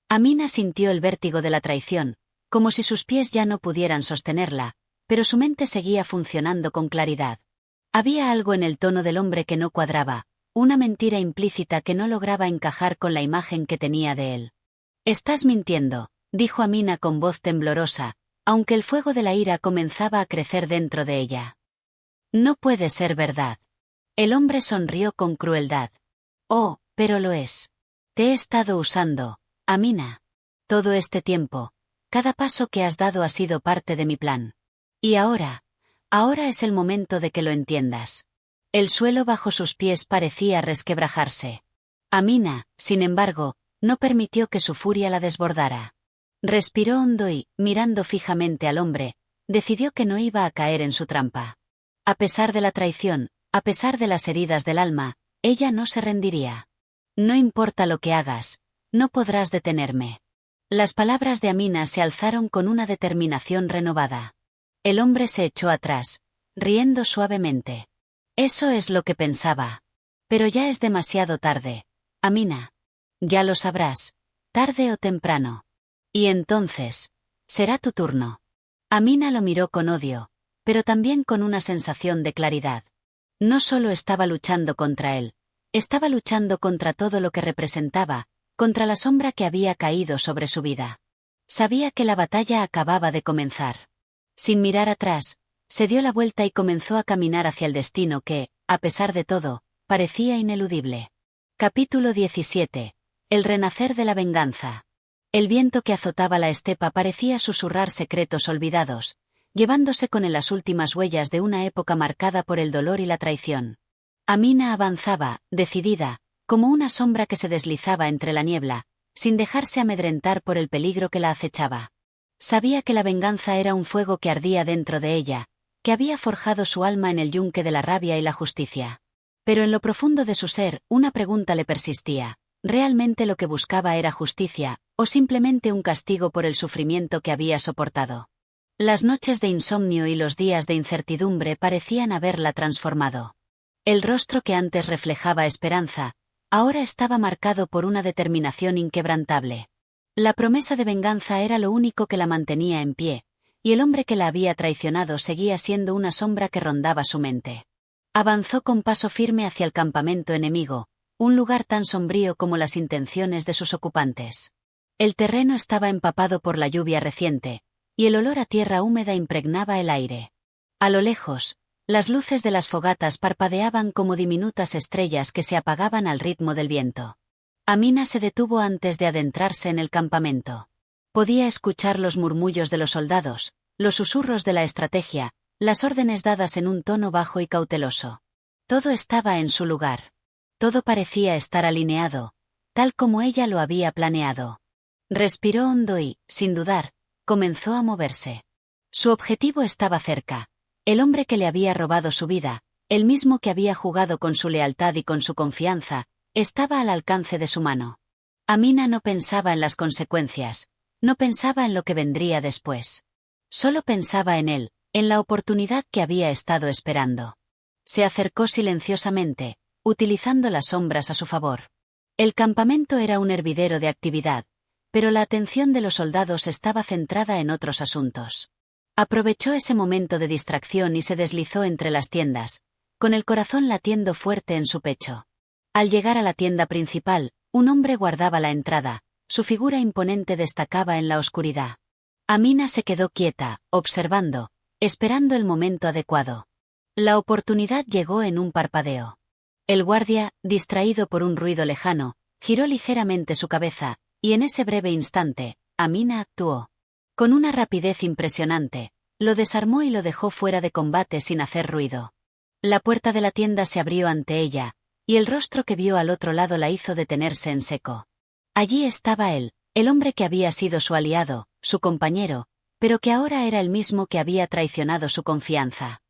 Amina sintió el vértigo de la traición, como si sus pies ya no pudieran sostenerla, pero su mente seguía funcionando con claridad. Había algo en el tono del hombre que no cuadraba, una mentira implícita que no lograba encajar con la imagen que tenía de él. Estás mintiendo, dijo Amina con voz temblorosa, aunque el fuego de la ira comenzaba a crecer dentro de ella. No puede ser verdad. El hombre sonrió con crueldad. Oh, pero lo es. Te he estado usando, Amina. Todo este tiempo, cada paso que has dado ha sido parte de mi plan. Y ahora es el momento de que lo entiendas. El suelo bajo sus pies parecía resquebrajarse. Amina, sin embargo, no permitió que su furia la desbordara. Respiró hondo y, mirando fijamente al hombre, decidió que no iba a caer en su trampa. A pesar de la traición, a pesar de las heridas del alma, ella no se rendiría. No importa lo que hagas, no podrás detenerme. Las palabras de Amina se alzaron con una determinación renovada. El hombre se echó atrás, riendo suavemente. Eso es lo que pensaba. Pero ya es demasiado tarde, Amina. Ya lo sabrás, tarde o temprano. Y entonces, será tu turno. Amina lo miró con odio, pero también con una sensación de claridad. No solo estaba luchando contra él, estaba luchando contra todo lo que representaba, contra la sombra que había caído sobre su vida. Sabía que la batalla acababa de comenzar. Sin mirar atrás, se dio la vuelta y comenzó a caminar hacia el destino que, a pesar de todo, parecía ineludible. Capítulo 17. El renacer de la venganza. El viento que azotaba la estepa parecía susurrar secretos olvidados, llevándose con él las últimas huellas de una época marcada por el dolor y la traición. Amina avanzaba, decidida, como una sombra que se deslizaba entre la niebla, sin dejarse amedrentar por el peligro que la acechaba. Sabía que la venganza era un fuego que ardía dentro de ella, que había forjado su alma en el yunque de la rabia y la justicia. Pero en lo profundo de su ser, una pregunta le persistía: ¿realmente lo que buscaba era justicia, o simplemente un castigo por el sufrimiento que había soportado? Las noches de insomnio y los días de incertidumbre parecían haberla transformado. El rostro que antes reflejaba esperanza, ahora estaba marcado por una determinación inquebrantable. La promesa de venganza era lo único que la mantenía en pie, y el hombre que la había traicionado seguía siendo una sombra que rondaba su mente. Avanzó con paso firme hacia el campamento enemigo, un lugar tan sombrío como las intenciones de sus ocupantes. El terreno estaba empapado por la lluvia reciente, y el olor a tierra húmeda impregnaba el aire. A lo lejos, las luces de las fogatas parpadeaban como diminutas estrellas que se apagaban al ritmo del viento. Amina se detuvo antes de adentrarse en el campamento. Podía escuchar los murmullos de los soldados, los susurros de la estrategia, las órdenes dadas en un tono bajo y cauteloso. Todo estaba en su lugar. Todo parecía estar alineado, tal como ella lo había planeado. Respiró hondo y, sin dudar, comenzó a moverse. Su objetivo estaba cerca. El hombre que le había robado su vida, el mismo que había jugado con su lealtad y con su confianza, estaba al alcance de su mano. Amina no pensaba en las consecuencias, no pensaba en lo que vendría después. Solo pensaba en él, en la oportunidad que había estado esperando. Se acercó silenciosamente, utilizando las sombras a su favor. El campamento era un hervidero de actividad, pero la atención de los soldados estaba centrada en otros asuntos. Aprovechó ese momento de distracción y se deslizó entre las tiendas, con el corazón latiendo fuerte en su pecho. Al llegar a la tienda principal, un hombre guardaba la entrada, su figura imponente destacaba en la oscuridad. Amina se quedó quieta, observando, esperando el momento adecuado. La oportunidad llegó en un parpadeo. El guardia, distraído por un ruido lejano, giró ligeramente su cabeza, y en ese breve instante, Amina actuó. Con una rapidez impresionante, lo desarmó y lo dejó fuera de combate sin hacer ruido. La puerta de la tienda se abrió ante ella, y el rostro que vio al otro lado la hizo detenerse en seco. Allí estaba él, el hombre que había sido su aliado, su compañero, pero que ahora era el mismo que había traicionado su confianza.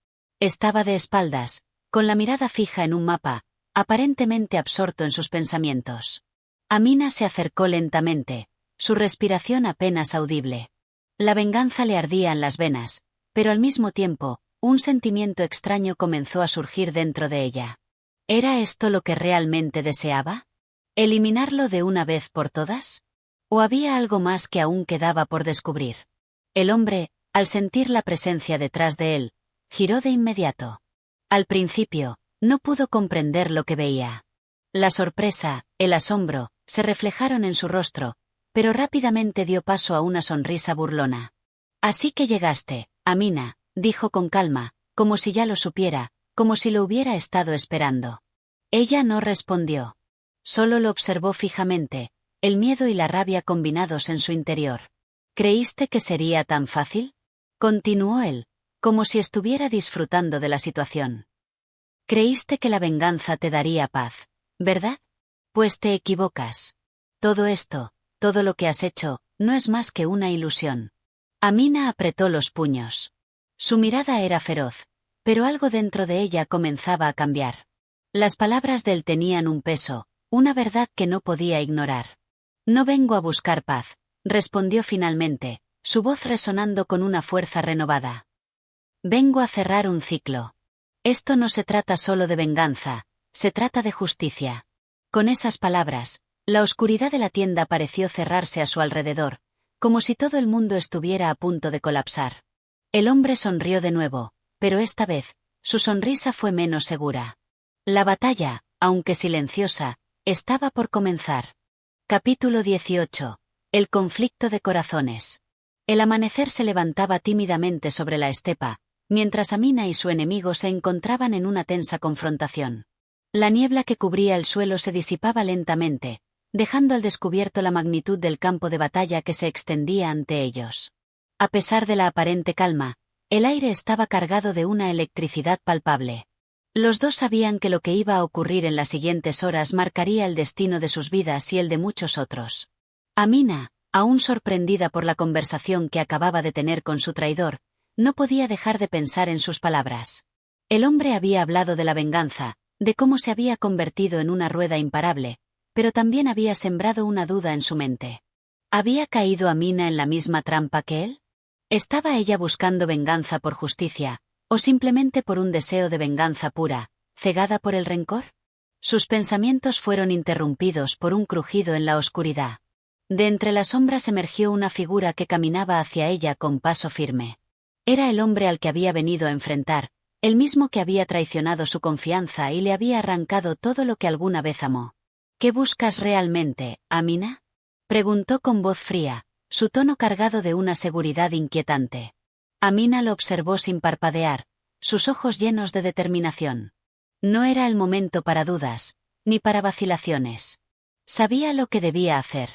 Estaba de espaldas, con la mirada fija en un mapa, aparentemente absorto en sus pensamientos. Amina se acercó lentamente, su respiración apenas audible. La venganza le ardía en las venas, pero al mismo tiempo, un sentimiento extraño comenzó a surgir dentro de ella. ¿Era esto lo que realmente deseaba? ¿Eliminarlo de una vez por todas? ¿O había algo más que aún quedaba por descubrir? El hombre, al sentir la presencia detrás de él, giró de inmediato. Al principio, no pudo comprender lo que veía. La sorpresa, el asombro, se reflejaron en su rostro, pero rápidamente dio paso a una sonrisa burlona. «Así que llegaste, Amina», dijo con calma, como si ya lo supiera, como si lo hubiera estado esperando. Ella no respondió. Solo lo observó fijamente, el miedo y la rabia combinados en su interior. ¿Creíste que sería tan fácil? Continuó él, como si estuviera disfrutando de la situación. Creíste que la venganza te daría paz, ¿verdad? Pues te equivocas. Todo esto, todo lo que has hecho, no es más que una ilusión. Amina apretó los puños. Su mirada era feroz, pero algo dentro de ella comenzaba a cambiar. Las palabras de él tenían un peso, una verdad que no podía ignorar. No vengo a buscar paz, respondió finalmente, su voz resonando con una fuerza renovada. Vengo a cerrar un ciclo. Esto no se trata solo de venganza, se trata de justicia. Con esas palabras, la oscuridad de la tienda pareció cerrarse a su alrededor, como si todo el mundo estuviera a punto de colapsar. El hombre sonrió de nuevo, pero esta vez, su sonrisa fue menos segura. La batalla, aunque silenciosa, estaba por comenzar. Capítulo 18. El conflicto de corazones. El amanecer se levantaba tímidamente sobre la estepa, mientras Amina y su enemigo se encontraban en una tensa confrontación. La niebla que cubría el suelo se disipaba lentamente, dejando al descubierto la magnitud del campo de batalla que se extendía ante ellos. A pesar de la aparente calma, el aire estaba cargado de una electricidad palpable. Los dos sabían que lo que iba a ocurrir en las siguientes horas marcaría el destino de sus vidas y el de muchos otros. Amina, aún sorprendida por la conversación que acababa de tener con su traidor, no podía dejar de pensar en sus palabras. El hombre había hablado de la venganza, de cómo se había convertido en una rueda imparable, pero también había sembrado una duda en su mente. ¿Había caído Amina en la misma trampa que él? ¿Estaba ella buscando venganza por justicia, o simplemente por un deseo de venganza pura, cegada por el rencor? Sus pensamientos fueron interrumpidos por un crujido en la oscuridad. De entre las sombras emergió una figura que caminaba hacia ella con paso firme. Era el hombre al que había venido a enfrentar, el mismo que había traicionado su confianza y le había arrancado todo lo que alguna vez amó. ¿Qué buscas realmente, Amina? Preguntó con voz fría, su tono cargado de una seguridad inquietante. Amina lo observó sin parpadear, sus ojos llenos de determinación. No era el momento para dudas, ni para vacilaciones. Sabía lo que debía hacer.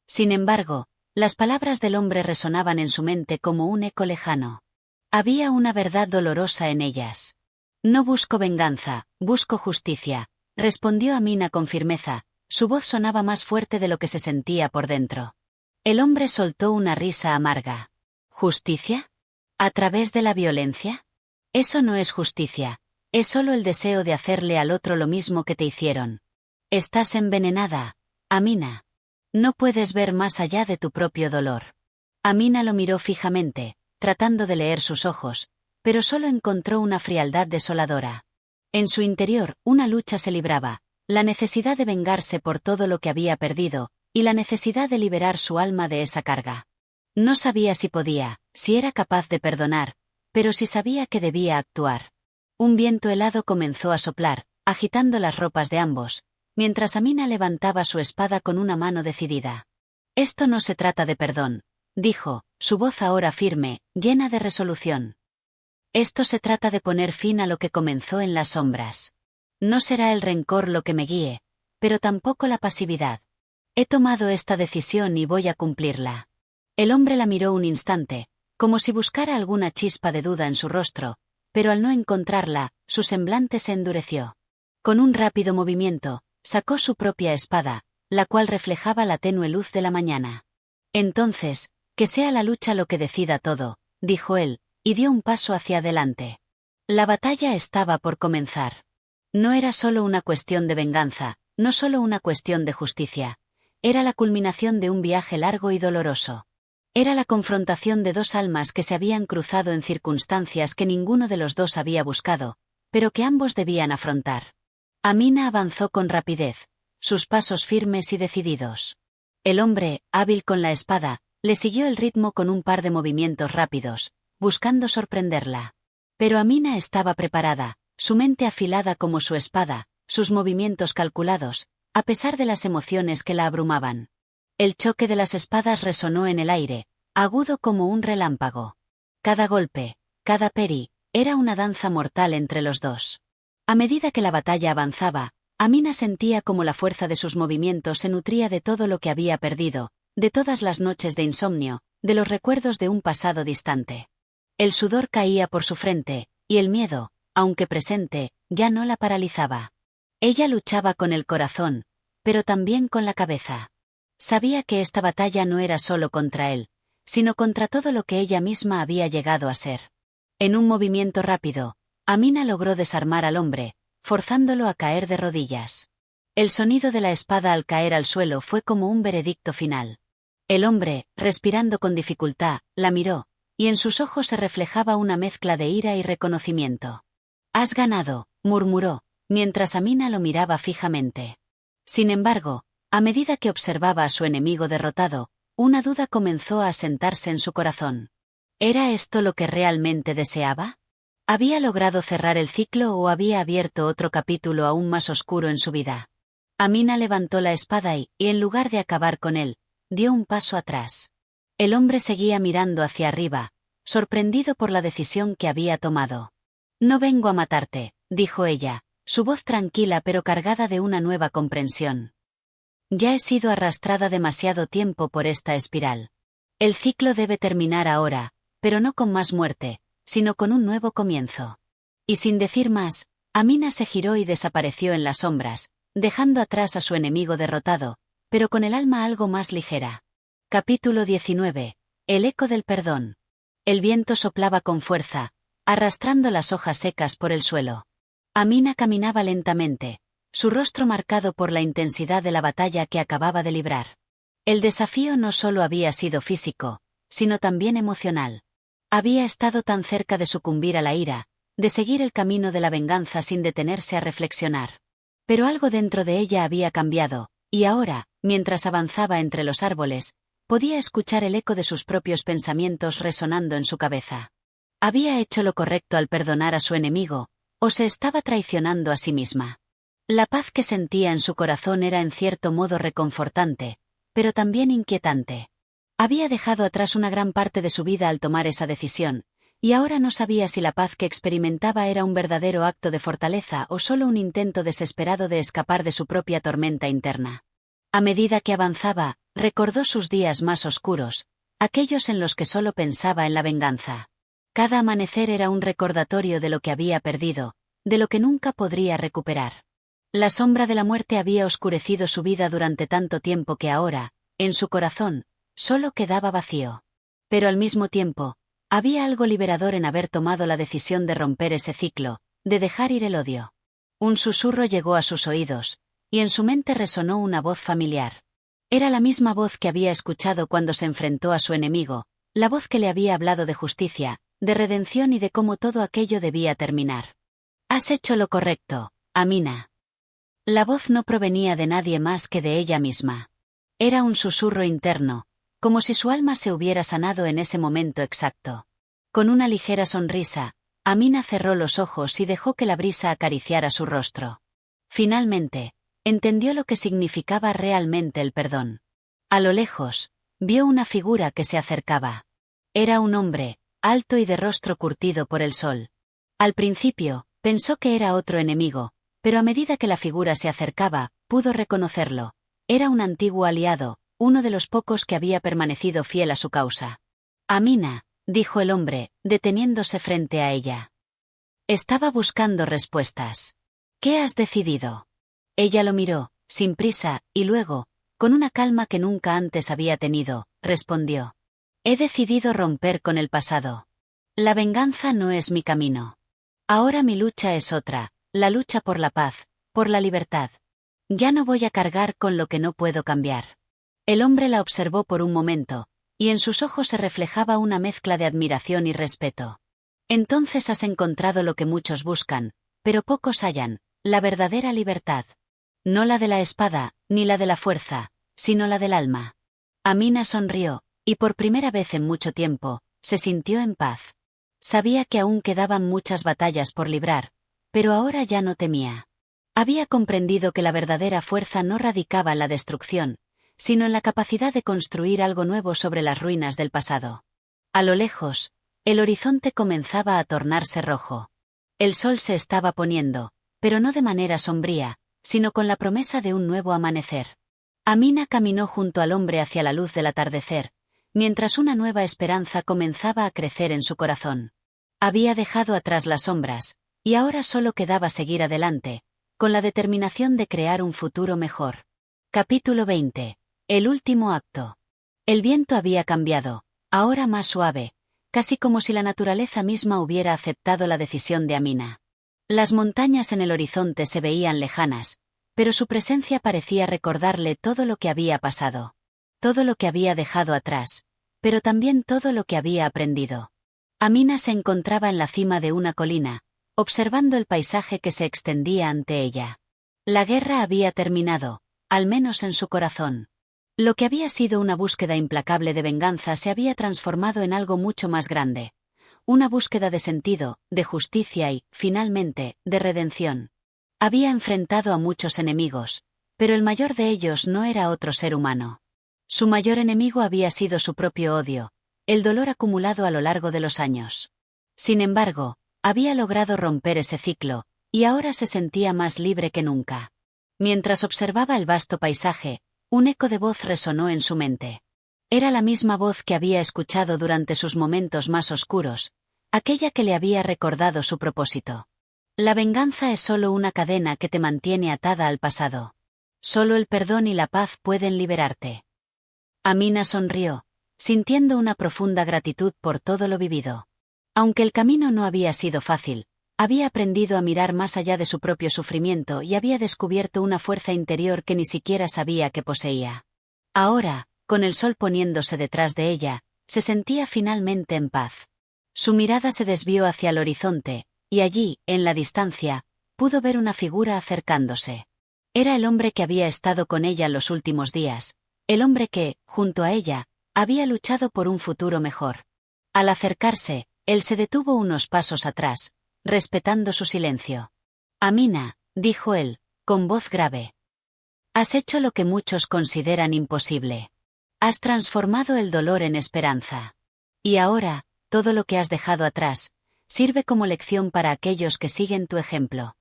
Sin embargo, las palabras del hombre resonaban en su mente como un eco lejano. Había una verdad dolorosa en ellas. No busco venganza, busco justicia, respondió Amina con firmeza, su voz sonaba más fuerte de lo que se sentía por dentro. El hombre soltó una risa amarga. ¿Justicia? ¿A través de la violencia? Eso no es justicia, es solo el deseo de hacerle al otro lo mismo que te hicieron. Estás envenenada, Amina. No puedes ver más allá de tu propio dolor. Amina lo miró fijamente, tratando de leer sus ojos, pero solo encontró una frialdad desoladora. En su interior, una lucha se libraba, la necesidad de vengarse por todo lo que había perdido, y la necesidad de liberar su alma de esa carga. No sabía si podía, si era capaz de perdonar, pero sí sabía que debía actuar. Un viento helado comenzó a soplar, agitando las ropas de ambos, mientras Amina levantaba su espada con una mano decidida. Esto no se trata de perdón, dijo, su voz ahora firme, llena de resolución. Esto se trata de poner fin a lo que comenzó en las sombras. No será el rencor lo que me guíe, pero tampoco la pasividad. He tomado esta decisión y voy a cumplirla. El hombre la miró un instante, como si buscara alguna chispa de duda en su rostro, pero al no encontrarla, su semblante se endureció. Con un rápido movimiento, sacó su propia espada, la cual reflejaba la tenue luz de la mañana. Entonces, que sea la lucha lo que decida todo, dijo él, y dio un paso hacia adelante. La batalla estaba por comenzar. No era solo una cuestión de venganza, no solo una cuestión de justicia. Era la culminación de un viaje largo y doloroso. Era la confrontación de dos almas que se habían cruzado en circunstancias que ninguno de los dos había buscado, pero que ambos debían afrontar. Amina avanzó con rapidez, sus pasos firmes y decididos. El hombre, hábil con la espada, le siguió el ritmo con un par de movimientos rápidos, buscando sorprenderla. Pero Amina estaba preparada, su mente afilada como su espada, sus movimientos calculados, a pesar de las emociones que la abrumaban. El choque de las espadas resonó en el aire, agudo como un relámpago. Cada golpe, cada peri, era una danza mortal entre los dos. A medida que la batalla avanzaba, Amina sentía como la fuerza de sus movimientos se nutría de todo lo que había perdido, de todas las noches de insomnio, de los recuerdos de un pasado distante. El sudor caía por su frente, y el miedo, aunque presente, ya no la paralizaba. Ella luchaba con el corazón, pero también con la cabeza. Sabía que esta batalla no era solo contra él, sino contra todo lo que ella misma había llegado a ser. En un movimiento rápido, Amina logró desarmar al hombre, forzándolo a caer de rodillas. El sonido de la espada al caer al suelo fue como un veredicto final. El hombre, respirando con dificultad, la miró, y en sus ojos se reflejaba una mezcla de ira y reconocimiento. «Has ganado», murmuró, mientras Amina lo miraba fijamente. Sin embargo, a medida que observaba a su enemigo derrotado, una duda comenzó a asentarse en su corazón. ¿Era esto lo que realmente deseaba? ¿Había logrado cerrar el ciclo o había abierto otro capítulo aún más oscuro en su vida? Amina levantó la espada y, en lugar de acabar con él, dio un paso atrás. El hombre seguía mirando hacia arriba, sorprendido por la decisión que había tomado. «No vengo a matarte», dijo ella, su voz tranquila pero cargada de una nueva comprensión. «Ya he sido arrastrada demasiado tiempo por esta espiral. El ciclo debe terminar ahora, pero no con más muerte, sino con un nuevo comienzo». Y sin decir más, Amina se giró y desapareció en las sombras, dejando atrás a su enemigo derrotado, pero con el alma algo más ligera. Capítulo 19. El eco del perdón. El viento soplaba con fuerza, arrastrando las hojas secas por el suelo. Amina caminaba lentamente, su rostro marcado por la intensidad de la batalla que acababa de librar. El desafío no solo había sido físico, sino también emocional. Había estado tan cerca de sucumbir a la ira, de seguir el camino de la venganza sin detenerse a reflexionar. Pero algo dentro de ella había cambiado, y ahora, mientras avanzaba entre los árboles, podía escuchar el eco de sus propios pensamientos resonando en su cabeza. ¿Había hecho lo correcto al perdonar a su enemigo, o se estaba traicionando a sí misma? La paz que sentía en su corazón era en cierto modo reconfortante, pero también inquietante. Había dejado atrás una gran parte de su vida al tomar esa decisión, y ahora no sabía si la paz que experimentaba era un verdadero acto de fortaleza o solo un intento desesperado de escapar de su propia tormenta interna. A medida que avanzaba, recordó sus días más oscuros, aquellos en los que solo pensaba en la venganza. Cada amanecer era un recordatorio de lo que había perdido, de lo que nunca podría recuperar. La sombra de la muerte había oscurecido su vida durante tanto tiempo que ahora, en su corazón, solo quedaba vacío. Pero al mismo tiempo, había algo liberador en haber tomado la decisión de romper ese ciclo, de dejar ir el odio. Un susurro llegó a sus oídos, y en su mente resonó una voz familiar. Era la misma voz que había escuchado cuando se enfrentó a su enemigo, la voz que le había hablado de justicia, de redención y de cómo todo aquello debía terminar. «Has hecho lo correcto, Amina». La voz no provenía de nadie más que de ella misma. Era un susurro interno, como si su alma se hubiera sanado en ese momento exacto. Con una ligera sonrisa, Amina cerró los ojos y dejó que la brisa acariciara su rostro. Finalmente, entendió lo que significaba realmente el perdón. A lo lejos, vio una figura que se acercaba. Era un hombre, alto y de rostro curtido por el sol. Al principio, pensó que era otro enemigo, pero a medida que la figura se acercaba, pudo reconocerlo. Era un antiguo aliado, uno de los pocos que había permanecido fiel a su causa. «Amina», dijo el hombre, deteniéndose frente a ella. Estaba buscando respuestas. «¿Qué has decidido?» Ella lo miró, sin prisa, y luego, con una calma que nunca antes había tenido, respondió. «He decidido romper con el pasado. La venganza no es mi camino. Ahora mi lucha es otra, la lucha por la paz, por la libertad. Ya no voy a cargar con lo que no puedo cambiar». El hombre la observó por un momento, y en sus ojos se reflejaba una mezcla de admiración y respeto. «Entonces has encontrado lo que muchos buscan, pero pocos hallan, la verdadera libertad. No la de la espada, ni la de la fuerza, sino la del alma». Amina sonrió, y por primera vez en mucho tiempo, se sintió en paz. Sabía que aún quedaban muchas batallas por librar, pero ahora ya no temía. Había comprendido que la verdadera fuerza no radicaba en la destrucción, sino en la capacidad de construir algo nuevo sobre las ruinas del pasado. A lo lejos, el horizonte comenzaba a tornarse rojo. El sol se estaba poniendo, pero no de manera sombría, sino con la promesa de un nuevo amanecer. Amina caminó junto al hombre hacia la luz del atardecer, mientras una nueva esperanza comenzaba a crecer en su corazón. Había dejado atrás las sombras, y ahora solo quedaba seguir adelante, con la determinación de crear un futuro mejor. Capítulo 20. El último acto. El viento había cambiado, ahora más suave, casi como si la naturaleza misma hubiera aceptado la decisión de Amina. Las montañas en el horizonte se veían lejanas, pero su presencia parecía recordarle todo lo que había pasado. Todo lo que había dejado atrás, pero también todo lo que había aprendido. Amina se encontraba en la cima de una colina, observando el paisaje que se extendía ante ella. La guerra había terminado, al menos en su corazón. Lo que había sido una búsqueda implacable de venganza se había transformado en algo mucho más grande. Una búsqueda de sentido, de justicia y, finalmente, de redención. Había enfrentado a muchos enemigos, pero el mayor de ellos no era otro ser humano. Su mayor enemigo había sido su propio odio, el dolor acumulado a lo largo de los años. Sin embargo, había logrado romper ese ciclo, y ahora se sentía más libre que nunca. Mientras observaba el vasto paisaje, un eco de voz resonó en su mente. Era la misma voz que había escuchado durante sus momentos más oscuros, aquella que le había recordado su propósito. La venganza es solo una cadena que te mantiene atada al pasado. Solo el perdón y la paz pueden liberarte. Amina sonrió, sintiendo una profunda gratitud por todo lo vivido. Aunque el camino no había sido fácil, había aprendido a mirar más allá de su propio sufrimiento y había descubierto una fuerza interior que ni siquiera sabía que poseía. Ahora, con el sol poniéndose detrás de ella, se sentía finalmente en paz. Su mirada se desvió hacia el horizonte, y allí, en la distancia, pudo ver una figura acercándose. Era el hombre que había estado con ella los últimos días, el hombre que, junto a ella, había luchado por un futuro mejor. Al acercarse, él se detuvo unos pasos atrás, respetando su silencio. Amina, dijo él, con voz grave. Has hecho lo que muchos consideran imposible. Has transformado el dolor en esperanza. Y ahora, todo lo que has dejado atrás, sirve como lección para aquellos que siguen tu ejemplo.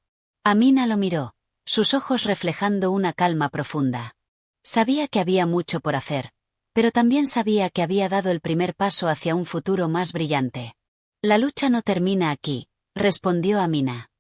Amina lo miró, sus ojos reflejando una calma profunda. Sabía que había mucho por hacer, pero también sabía que había dado el primer paso hacia un futuro más brillante. La lucha no termina aquí, respondió Amina.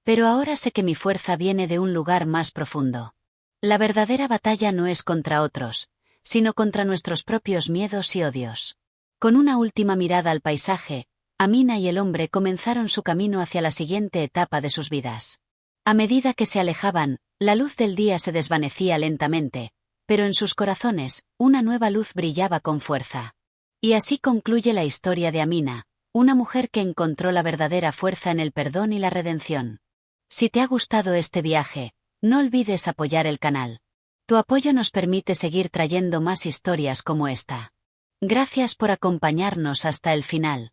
Pero ahora sé que mi fuerza viene de un lugar más profundo. La verdadera batalla no es contra otros, sino contra nuestros propios miedos y odios. Con una última mirada al paisaje, Amina y el hombre comenzaron su camino hacia la siguiente etapa de sus vidas. A medida que se alejaban, la luz del día se desvanecía lentamente, pero en sus corazones, una nueva luz brillaba con fuerza. Y así concluye la historia de Amina, una mujer que encontró la verdadera fuerza en el perdón y la redención. Si te ha gustado este viaje, no olvides apoyar el canal. Tu apoyo nos permite seguir trayendo más historias como esta. Gracias por acompañarnos hasta el final.